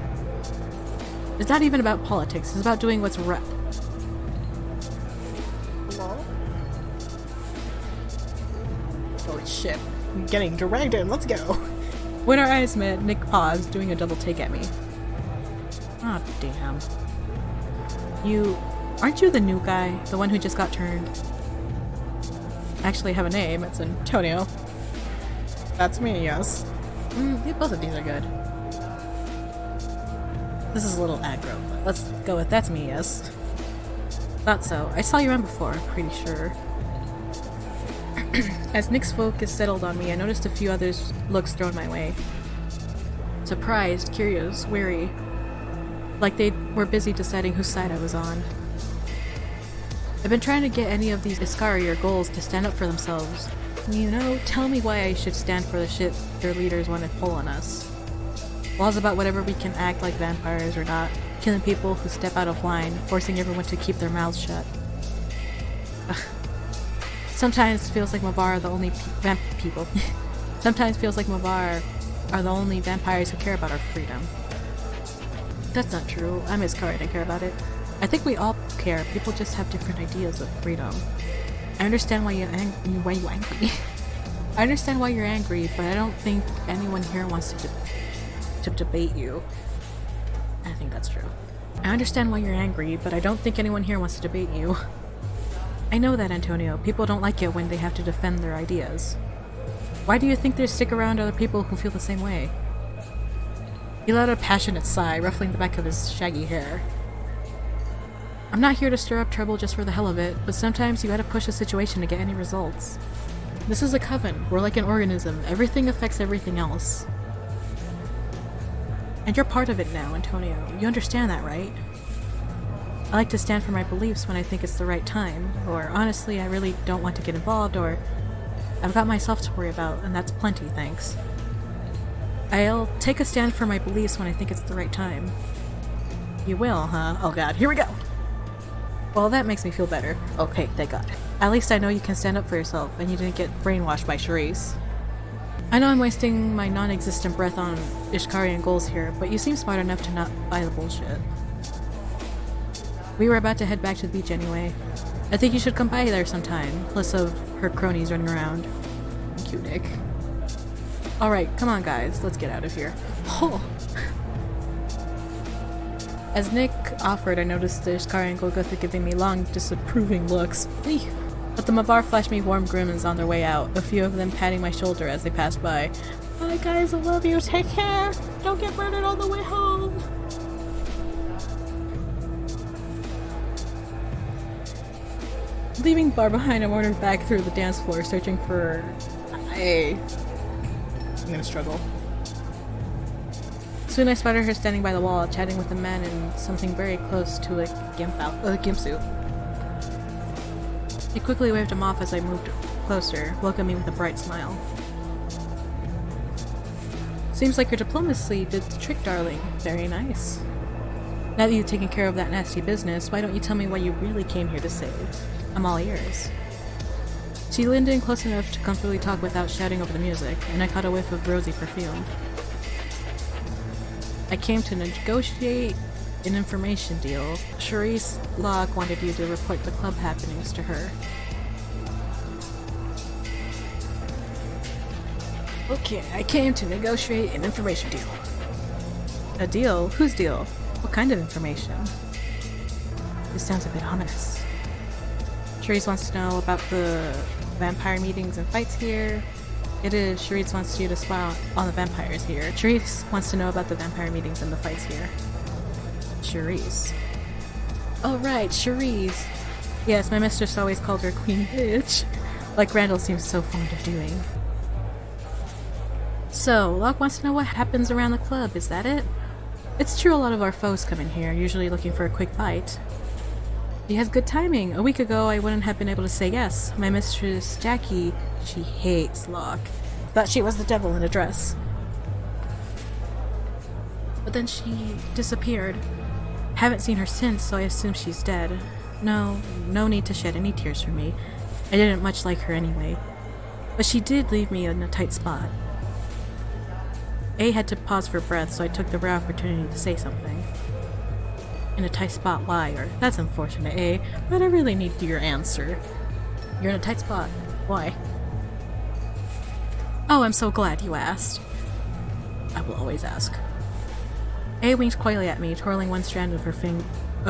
It's not even about politics, it's about doing what's right. Hello? Holy shit. I'm getting dragged in, let's go. When our eyes met, Nick paused, doing a double take at me. Ah, oh, damn. Aren't you the new guy? The one who just got turned? Actually have a name, it's Antonio. That's me, yes. Both of these are good. This is a little aggro, but let's go with that's me, yes. Thought so. I saw you around before, I'm pretty sure. As Nick's focus settled on me, I noticed a few others' looks thrown my way. Surprised, curious, wary. Like they were busy deciding whose side I was on. I've been trying to get any of these Iskari or Ghouls to stand up for themselves. You know, tell me why I should stand for the shit their leaders want to pull on us. Laws about whatever we can act like vampires or not, killing people who step out of line, forcing everyone to keep their mouths shut. Ugh. Sometimes it feels like Mavar are the only people. Sometimes feels like Mavar are the only vampires who care about our freedom. That's not true. I'm Iskari, I don't care about it. I think we all care. People just have different ideas of freedom. I understand why you're angry. I understand why you're angry, but I don't think anyone here wants to debate you. I think that's true. I understand why you're angry, but I don't think anyone here wants to debate you. I know that, Antonio. People don't like it when they have to defend their ideas. Why do you think they stick around other people who feel the same way? He let out a passionate sigh, ruffling the back of his shaggy hair. I'm not here to stir up trouble just for the hell of it, but sometimes you gotta push a situation to get any results. This is a coven. We're like an organism. Everything affects everything else. And you're part of it now, Antonio. You understand that, right? I like to stand for my beliefs when I think it's the right time, or honestly, I really don't want to get involved, or I've got myself to worry about, and that's plenty, thanks. I'll take a stand for my beliefs when I think it's the right time. You will, huh? Oh god, here we go! Well, that makes me feel better. Okay, thank god. At least I know you can stand up for yourself, and you didn't get brainwashed by Charisse. I know I'm wasting my non-existent breath on Ishkari and Ghouls here, but you seem smart enough to not buy the bullshit. We were about to head back to the beach anyway. I think you should come by there sometime. Plus of her cronies running around. Thank you, Nick. Alright, come on guys, let's get out of here. Oh! As Nick offered, I noticed the Shikari and Golgotha giving me long, disapproving looks. Eey. But the Mavar flashed me warm grins on their way out, a few of them patting my shoulder as they passed by. Bye guys, I love you, take care! Don't get murdered on the way home! Leaving Bar behind, I wandered back through the dance floor, searching for... I'm gonna struggle. Soon I spotted her standing by the wall, chatting with a man in something very close to a gimp suit. He quickly waved him off as I moved closer, welcoming me with a bright smile. Seems like your diplomacy did the trick, darling. Very nice. Now that you've taken care of that nasty business, why don't you tell me what you really came here to save? I'm all ears. She leaned in close enough to comfortably talk without shouting over the music, and I caught a whiff of rosy perfume. I came to negotiate an information deal. Charisse Locke wanted you to report the club happenings to her. Okay, I came to negotiate an information deal. A deal? Whose deal? What kind of information? This sounds a bit ominous. Charisse wants to know about the vampire meetings and fights here. It is. Charisse wants you to spy on the vampires here. Charisse wants to know about the vampire meetings and the fights here. Charisse. Oh right, Charisse. Yes, my mistress always called her Queen Bitch. Like Randall seems so fond of doing. So, Locke wants to know what happens around the club, is that it? It's true a lot of our foes come in here, usually looking for a quick fight. She has good timing. A week ago, I wouldn't have been able to say yes. My mistress, Jackie, she hates Locke. Thought she was the devil in a dress. But then she disappeared. Haven't seen her since, so I assume she's dead. No need to shed any tears for me. I didn't much like her anyway. But she did leave me in a tight spot. A had to pause for breath, so I took the rare opportunity to say something. In a tight spot, liar. That's unfortunate, A, but I really need your answer. You're in a tight spot. Why? Oh, I'm so glad you asked. I will always ask. A winked quietly at me, twirling one strand of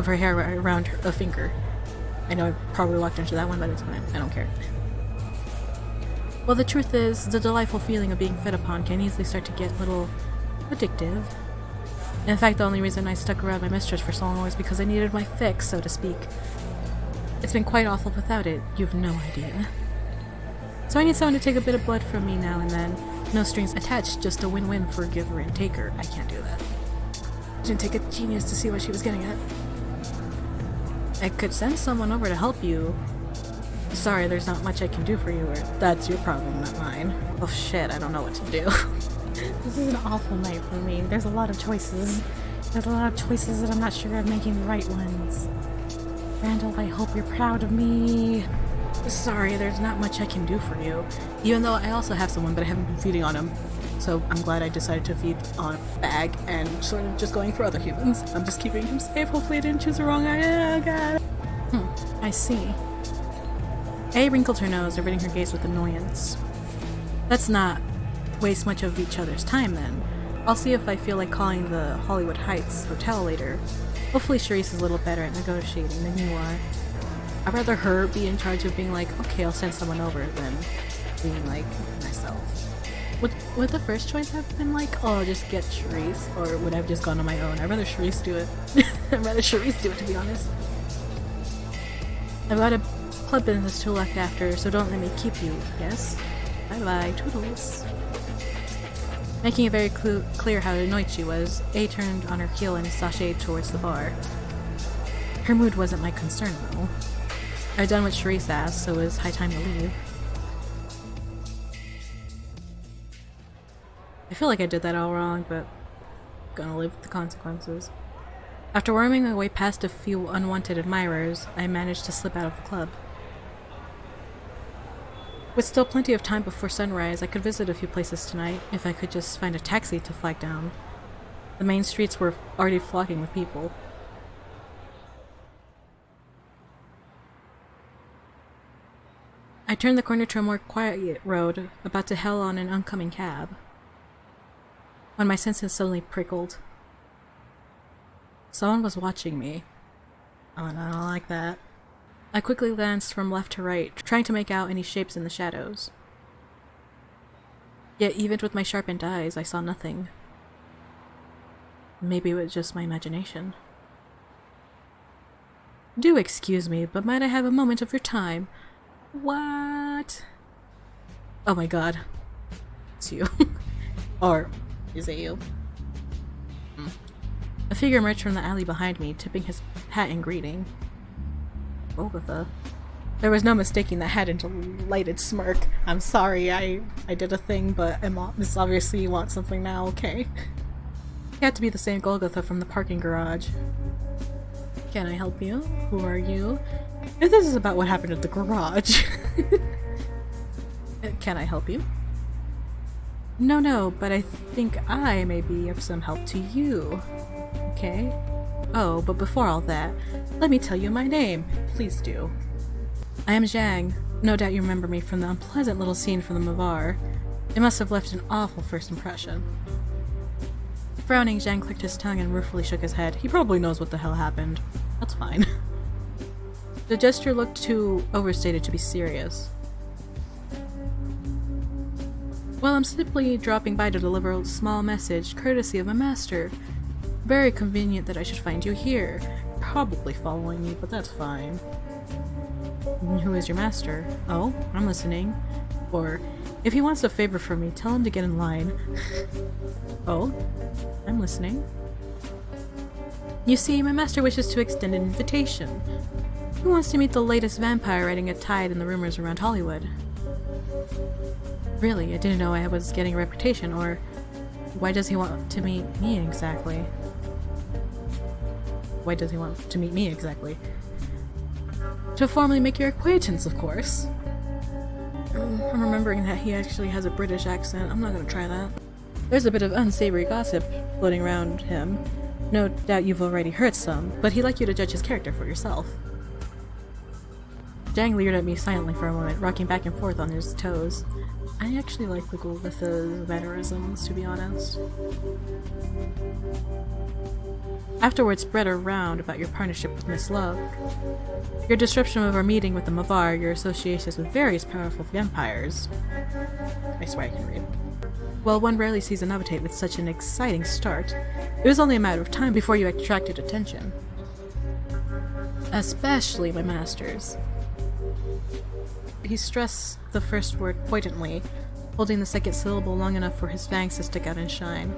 her hair around a finger. I know I probably walked into that one, but it's fine. I don't care. Well, the truth is, the delightful feeling of being fed upon can easily start to get a little addictive. In fact, the only reason I stuck around my mistress for so long was because I needed my fix, so to speak. It's been quite awful without it, you've no idea. So I need someone to take a bit of blood from me now and then. No strings attached, just a win-win for giver and taker. I can't do that. It didn't take a genius to see what she was getting at. I could send someone over to help you. Sorry, there's not much I can do for you, or that's your problem, not mine. Oh shit, I don't know what to do. This is an awful night for me. There's a lot of choices. There's a lot of choices that I'm not sure I'm making the right ones. Randall, I hope you're proud of me. Sorry, there's not much I can do for you. Even though I also have someone, but I haven't been feeding on him. So I'm glad I decided to feed on a bag and sort of just going for other humans. I'm just keeping him safe. Hopefully I didn't choose the wrong eye. Oh god. I see. A wrinkled her nose, averting her gaze with annoyance. Let's not waste much of each other's time then. I'll see if I feel like calling the Hollywood Heights Hotel later. Hopefully Charisse is a little better at negotiating than you are. I'd rather her be in charge of being like, okay, I'll send someone over, than being like, myself. Would the first choice have been like, oh, I'll just get Charisse, or would I have just gone on my own? I'd rather Charisse do it. I'd rather Charisse do it, to be honest. I've got a club business to look after, so don't let me keep you, yes? Bye-bye, toodles. Making it very clear how annoyed she was, A turned on her heel and sashayed towards the bar. Her mood wasn't my concern, though. I'd done what Charisse asked, so it was high time to leave. I feel like I did that all wrong, but gonna live with the consequences. After worming my way past a few unwanted admirers, I managed to slip out of the club. With still plenty of time before sunrise, I could visit a few places tonight, if I could just find a taxi to flag down. The main streets were already flocking with people. I turned the corner to a more quiet road, about to hail on an oncoming cab, when my senses suddenly prickled. Someone was watching me. Oh, and I don't like that. I quickly glanced from left to right, trying to make out any shapes in the shadows. Yet even with my sharpened eyes, I saw nothing. Maybe it was just my imagination. Do excuse me, but might I have a moment of your time? What? Oh my god. It's you. Or is it you? A figure emerged from the alley behind me, tipping his hat in greeting. Golgotha. There was no mistaking the hat into a lighted smirk. I'm sorry, I did a thing, but this obviously you want something now, okay? It had to be the same Golgotha from the parking garage. Can I help you? Who are you? If this is about what happened at the garage. Can I help you? No, but I think I may be of some help to you. Okay? Oh, but before all that, let me tell you my name. Please do. I am Zhang. No doubt you remember me from the unpleasant little scene from the Mavar. It must have left an awful first impression. Frowning, Zhang clicked his tongue and ruefully shook his head. He probably knows what the hell happened. That's fine. The gesture looked too overstated to be serious. Well, I'm simply dropping by to deliver a small message, courtesy of my master. Very convenient that I should find you here. Probably following me, but that's fine. Who is your master? Oh, I'm listening. Or, if he wants a favor from me, tell him to get in line. Oh, I'm listening. You see, my master wishes to extend an invitation. He wants to meet the latest vampire riding a tide in the rumors around Hollywood. Really, I didn't know I was getting a reputation, or why does he want to meet me exactly? Why does he want to meet me exactly? To formally make your acquaintance, of course. I'm remembering that he actually has a British accent. I'm not gonna try that. There's a bit of unsavory gossip floating around him. No doubt you've already heard some, but he'd like you to judge his character for yourself. Zhang leered at me silently for a moment, rocking back and forth on his toes. I actually like the Golgotha's mannerisms, to be honest. Afterwards spread around about your partnership with Miss Love, your description of our meeting with the Mavar, your associations with various powerful vampires. I swear I can read. Well, one rarely sees a novitate with such an exciting start. It was only a matter of time before you attracted attention. Especially my masters. He stressed the first word pointedly, holding the second syllable long enough for his fangs to stick out and shine.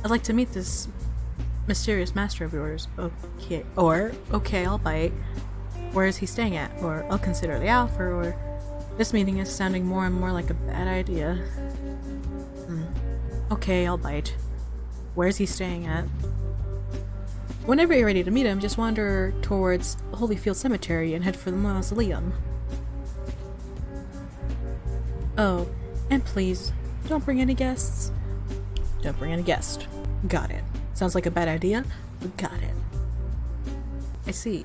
I'd like to meet this mysterious master of yours. Okay. Or, okay, I'll bite. Where is he staying at? Or, I'll consider the offer. Or, this meeting is sounding more and more like a bad idea. Okay, I'll bite. Where is he staying at? Whenever you're ready to meet him, just wander towards Holyfield Cemetery and head for the mausoleum. Oh, and please, don't bring any guests. Don't bring any guests. Got it. Sounds like a bad idea, but got it. I see.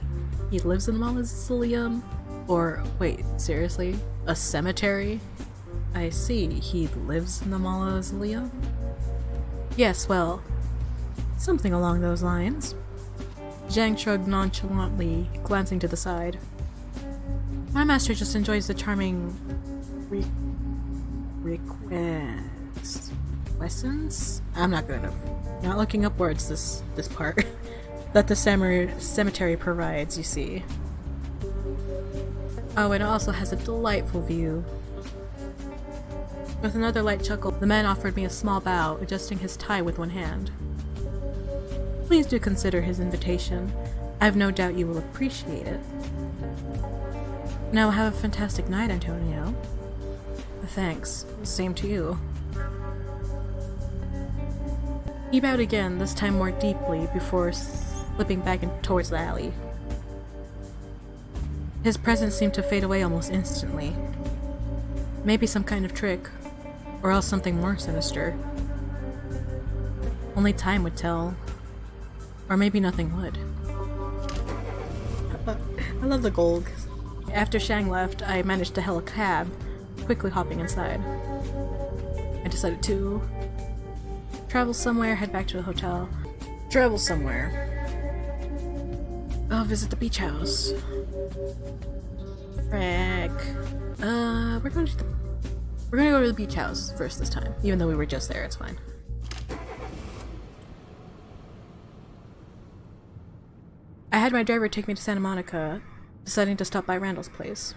He lives in the mausoleum? Or, wait, seriously? A cemetery? I see. He lives in the mausoleum? Yes, well, something along those lines. Zhang shrugged nonchalantly, glancing to the side. My master just enjoys the charming requests? I'm not good enough. Not looking up words this part. That the cemetery provides, you see. Oh, and it also has a delightful view. With another light chuckle, the man offered me a small bow, adjusting his tie with one hand. Please do consider his invitation. I've no doubt you will appreciate it. Now have a fantastic night, Antonio. Thanks. Same to you. He bowed again, this time more deeply, before slipping back towards the alley. His presence seemed to fade away almost instantly. Maybe some kind of trick, or else something more sinister. Only time would tell. Or maybe nothing would. I love the gold. After Shang left, I managed to hail a cab, quickly hopping inside. I decided to travel somewhere, head back to the hotel. Travel somewhere. I'll visit the beach house. Frick. We're gonna go to the beach house first this time. Even though we were just there, it's fine. I had my driver take me to Santa Monica, deciding to stop by Randall's place.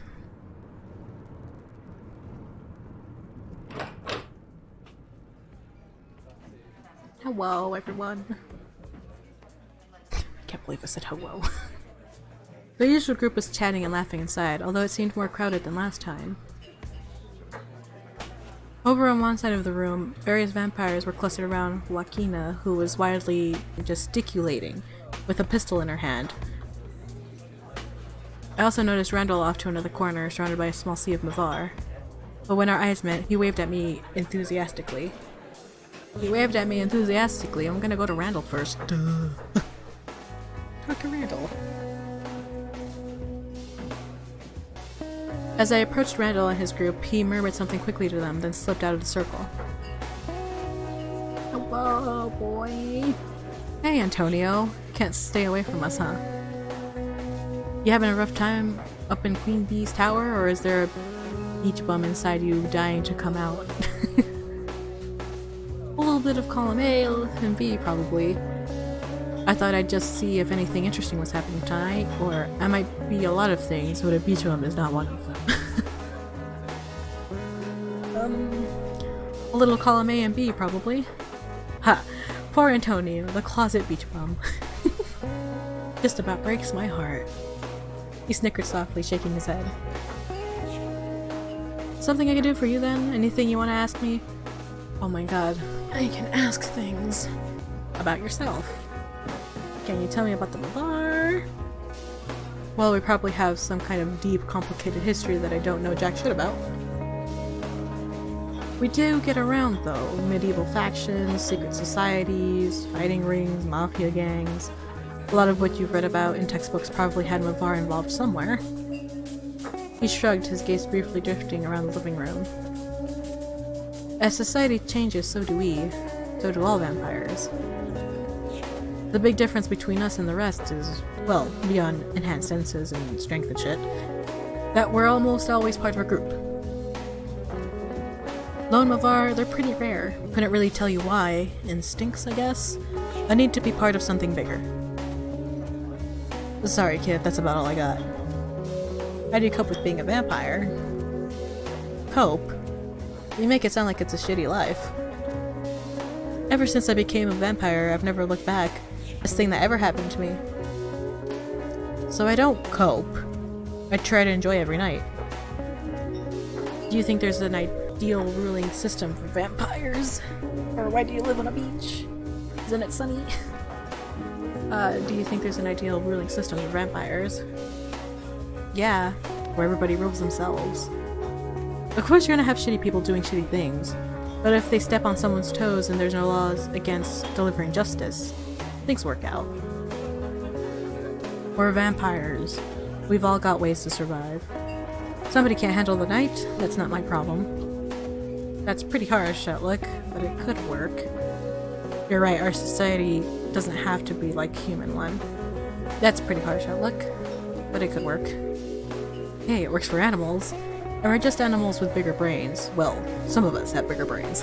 Hello, everyone. I can't believe I said hello. The usual group was chatting and laughing inside, although it seemed more crowded than last time. Over on one side of the room, various vampires were clustered around Joaquina, who was wildly gesticulating, with a pistol in her hand. I also noticed Randall off to another corner, surrounded by a small sea of Mavar. But when our eyes met, he waved at me enthusiastically. I'm gonna go to Randall first. Duh. Talk to Randall. As I approached Randall and his group, he murmured something quickly to them, then slipped out of the circle. Hello, boy. Hey, Antonio. Can't stay away from us, huh? You having a rough time up in Queen Bee's tower, or is there a beach bum inside you dying to come out? A little bit of column A and B, probably. I thought I'd just see if anything interesting was happening tonight, or I might be a lot of things, but a beach bum is not one of them. A little column A and B, probably. Ha! Poor Antonio, the closet beach bum. Just about breaks my heart. He snickered softly, shaking his head. Something I can do for you then? Anything you want to ask me? Oh my god. I can ask things. About yourself. Can you tell me about the bar? Well, we probably have some kind of deep, complicated history that I don't know jack shit about. We do get around, though. Medieval factions, secret societies, fighting rings, mafia gangs. A lot of what you've read about in textbooks probably had Mavar involved somewhere. He shrugged, his gaze briefly drifting around the living room. As society changes, so do we. So do all vampires. The big difference between us and the rest is, well, beyond enhanced senses and strength and shit, that we're almost always part of a group. Lone Mavar, they're pretty rare. Couldn't really tell you why. Instincts, I guess? A need to be part of something bigger. Sorry, kid, that's about all I got. How do you cope with being a vampire? Cope? You make it sound like it's a shitty life. Ever since I became a vampire, I've never looked back. Best thing that ever happened to me. So I don't cope. I try to enjoy every night. Do you think there's an ideal ruling system for vampires? Or why do you live on a beach? Isn't it sunny? Do you think there's an ideal ruling system for vampires? Yeah, where everybody rules themselves. Of course you're gonna have shitty people doing shitty things, but if they step on someone's toes and there's no laws against delivering justice, things work out. We're vampires. We've all got ways to survive. Somebody can't handle the night, that's not my problem. That's pretty harsh outlook, but it could work. You're right, our society doesn't have to be like human one. That's pretty harsh outlook, but it could work. Hey, it works for animals. And we're just animals with bigger brains. Well, some of us have bigger brains.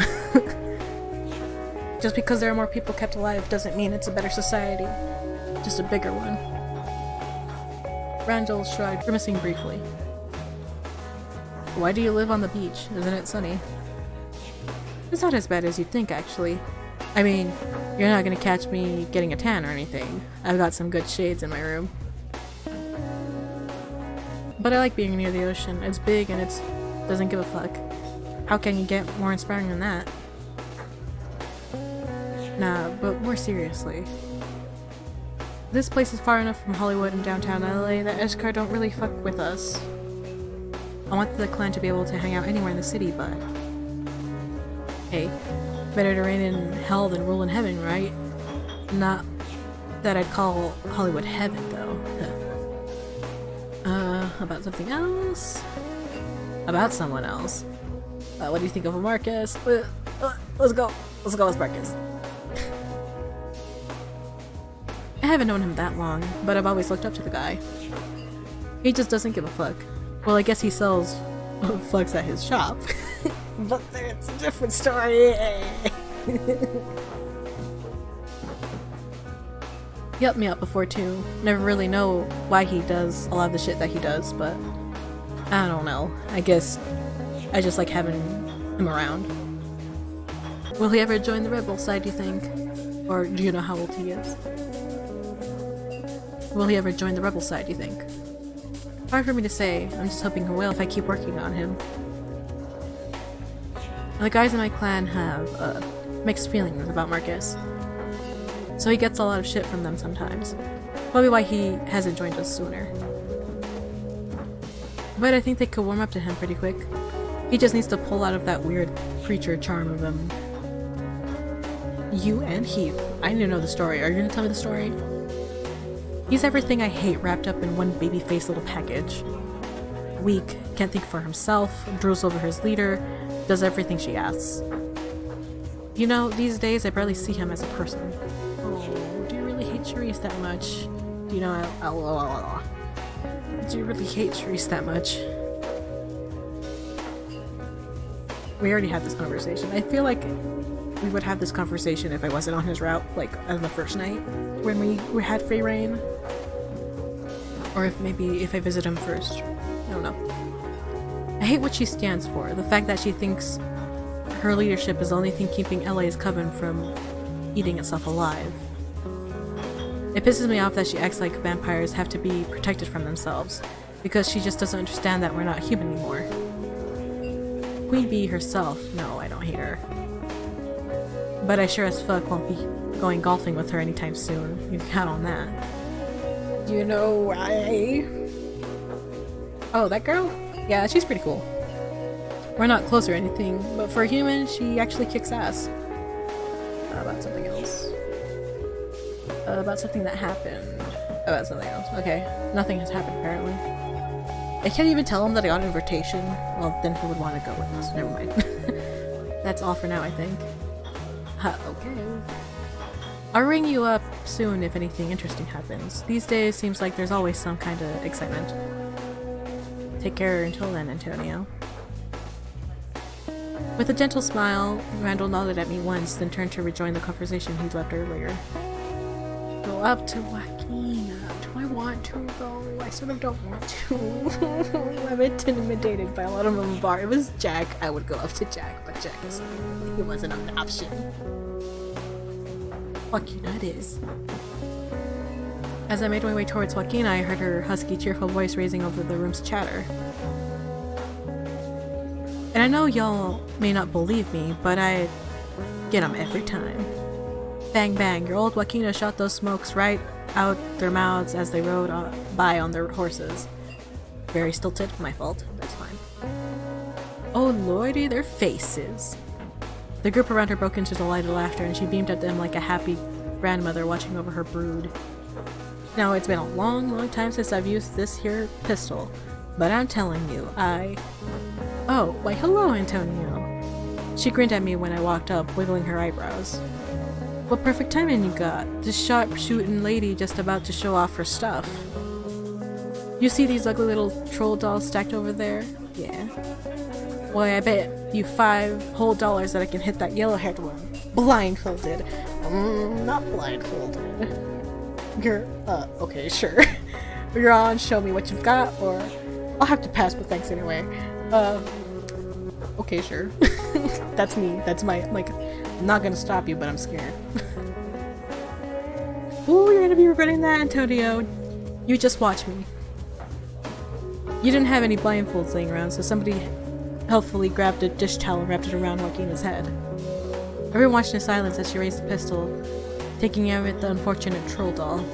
Just because there are more people kept alive doesn't mean it's a better society. Just a bigger one. Randall shrugged, grimacing briefly. Why do you live on the beach? Isn't it sunny? It's not as bad as you'd think, actually. I mean, you're not gonna catch me getting a tan or anything. I've got some good shades in my room. But I like being near the ocean. It's big and it doesn't give a fuck. How can you get more inspiring than that? Nah, but more seriously. This place is far enough from Hollywood and downtown LA that Eshkar don't really fuck with us. I want the clan to be able to hang out anywhere in the city, but... Hey, better to reign in hell than rule in heaven, right? Not that I'd call Hollywood heaven, though. about something else. About someone else. What do you think of Marcus? Let's go. Let's go with Marcus. I haven't known him that long, but I've always looked up to the guy. He just doesn't give a fuck. Well, I guess he sells fucks at his shop. But it's a different story. He helped me out before too. Never really know why he does a lot of the shit that he does, but I don't know. I guess I just like having him around. Will he ever join the rebel side, do you think? Or do you know how old he is? Will he ever join the rebel side, do you think? Hard for me to say. I'm just hoping he will if I keep working on him. And the guys in my clan have mixed feelings about Marcus. So he gets a lot of shit from them sometimes. Probably why he hasn't joined us sooner. But I think they could warm up to him pretty quick. He just needs to pull out of that weird preacher charm of him. You and Heath. I need to know the story. Are you gonna tell me the story? He's everything I hate wrapped up in one baby-faced little package. Weak, can't think for himself, drools over his leader, does everything she asks. You know, these days I barely see him as a person. Oh, do you really hate Charisse that much? Do you know do you really hate Charisse that much? We already had this conversation. I feel like we would have this conversation if I wasn't on his route, like on the first night when we had free reign. Or if I visit him first. I don't know. I hate what she stands for. The fact that she thinks her leadership is the only thing keeping LA's coven from eating itself alive. It pisses me off that she acts like vampires have to be protected from themselves, because she just doesn't understand that we're not human anymore. Queen Bee herself, no, I don't hate her. But I sure as fuck won't be going golfing with her anytime soon. You can count on that. Do you know why? Oh, that girl? Yeah, she's pretty cool. We're not close or anything, but for a human, she actually kicks ass. About something else. About something that happened. About something else. Okay, nothing has happened apparently. I can't even tell him that I got an invitation. Well, then he would want to go with us. Never mind. That's all for now, I think. Okay. I'll ring you up soon if anything interesting happens. These days seems like there's always some kind of excitement. Take care until then, Antonio. With a gentle smile, Randall nodded at me once, then turned to rejoin the conversation he'd left earlier. Go up to Joaquina. Do I want to, though? I sort of don't want to. I'm intimidated by a lot of them bar. If it was Jack, I would go up to Jack, but Jack is he wasn't an option. Joaquina it is. As I made my way towards Joaquina, I heard her husky, cheerful voice raising over the room's chatter. And I know y'all may not believe me, but I get 'em every time. Bang bang, your old Joaquina shot those smokes right out their mouths as they rode by on their horses. Very stilted, my fault, that's fine. Oh lordy, their faces. The group around her broke into delighted laughter and she beamed at them like a happy grandmother watching over her brood. Now, it's been a long, long time since I've used this here pistol, but I'm telling you, Oh, why hello, Antonio. She grinned at me when I walked up, wiggling her eyebrows. What perfect timing you got. This sharp-shooting lady just about to show off her stuff. You see these ugly little troll dolls stacked over there? Yeah. Why, I bet you $5 whole that I can hit that yellow-haired one. Blindfolded. Not blindfolded. You're, okay, sure. You're on, show me what you've got, or I'll have to pass, but thanks anyway. Okay, sure. That's me. That's my, I'm not gonna stop you, but I'm scared. Ooh, you're gonna be regretting that, Antonio. You just watch me. You didn't have any blindfolds laying around, so somebody helpfully grabbed a dish towel and wrapped it around Joaquina's head. Everyone watched in silence as she raised the pistol, taking aim at the unfortunate troll doll.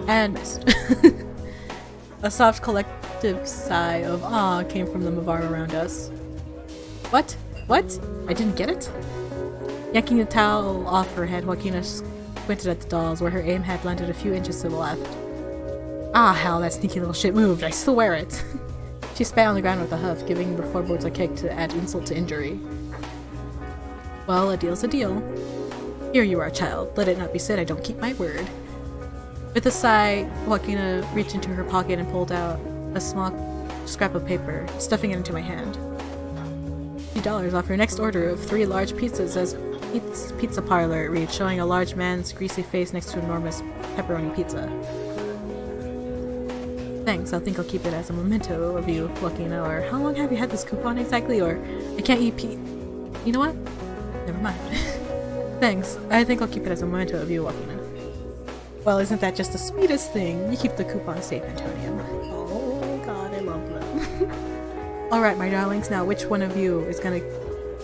And missed. A soft collective sigh of awe came from the Mavar around us. What? What? I didn't get it? Yanking the towel off her head, Joaquina squinted at the dolls, where her aim had landed a few inches to the left. Ah, hell, that sneaky little shit moved. I swear it. She spat on the ground with a huff, giving the floorboards a kick to add insult to injury. Well, a deal's a deal. Here you are, child. Let it not be said I don't keep my word. With a sigh, Joaquina reached into her pocket and pulled out a small scrap of paper, stuffing it into my hand. $50 off your next order of 3 large pizzas as Pete's Pizza Parlor, it reads, showing a large man's greasy face next to an enormous pepperoni pizza. Thanks, I think I'll keep it as a memento of you, Joaquina, or how long have you had this coupon exactly, or I can't eat You know what? Never mind. Thanks, I think I'll keep it as a memento of you, Joaquina. Well, isn't that just the sweetest thing? You keep the coupon safe, Antonio. Oh god, I love them. Alright, my darlings, now which one of you is gonna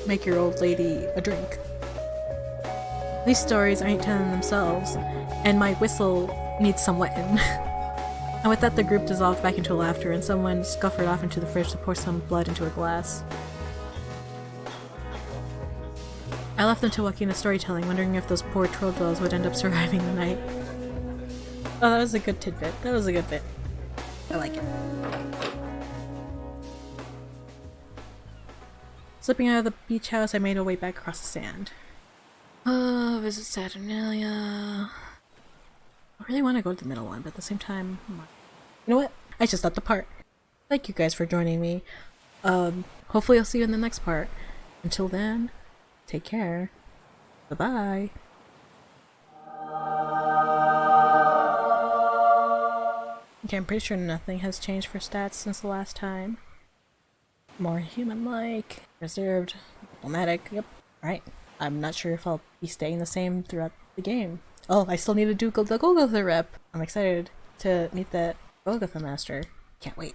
make your old lady a drink? These stories ain't telling themselves, and my whistle needs some wetting. And with that, the group dissolved back into laughter, and someone scuffered off into the fridge to pour some blood into a glass. I left them to Joaquina's storytelling, wondering if those poor trolls would end up surviving the night. Oh, that was a good tidbit. That was a good bit. I like it. Slipping out of the beach house, I made my way back across the sand. Oh, visit Saturnalia. I really want to go to the middle one, but at the same time, you know what? I just stopped the part. Thank you guys for joining me. Hopefully I'll see you in the next part. Until then, take care. Bye-bye. Okay, I'm pretty sure nothing has changed for stats since the last time. More human-like, reserved, diplomatic, yep, right. I'm not sure if I'll be staying the same throughout the game. Oh, I still need to do the Golgotha rep. I'm excited to meet that Golgotha master. Can't wait.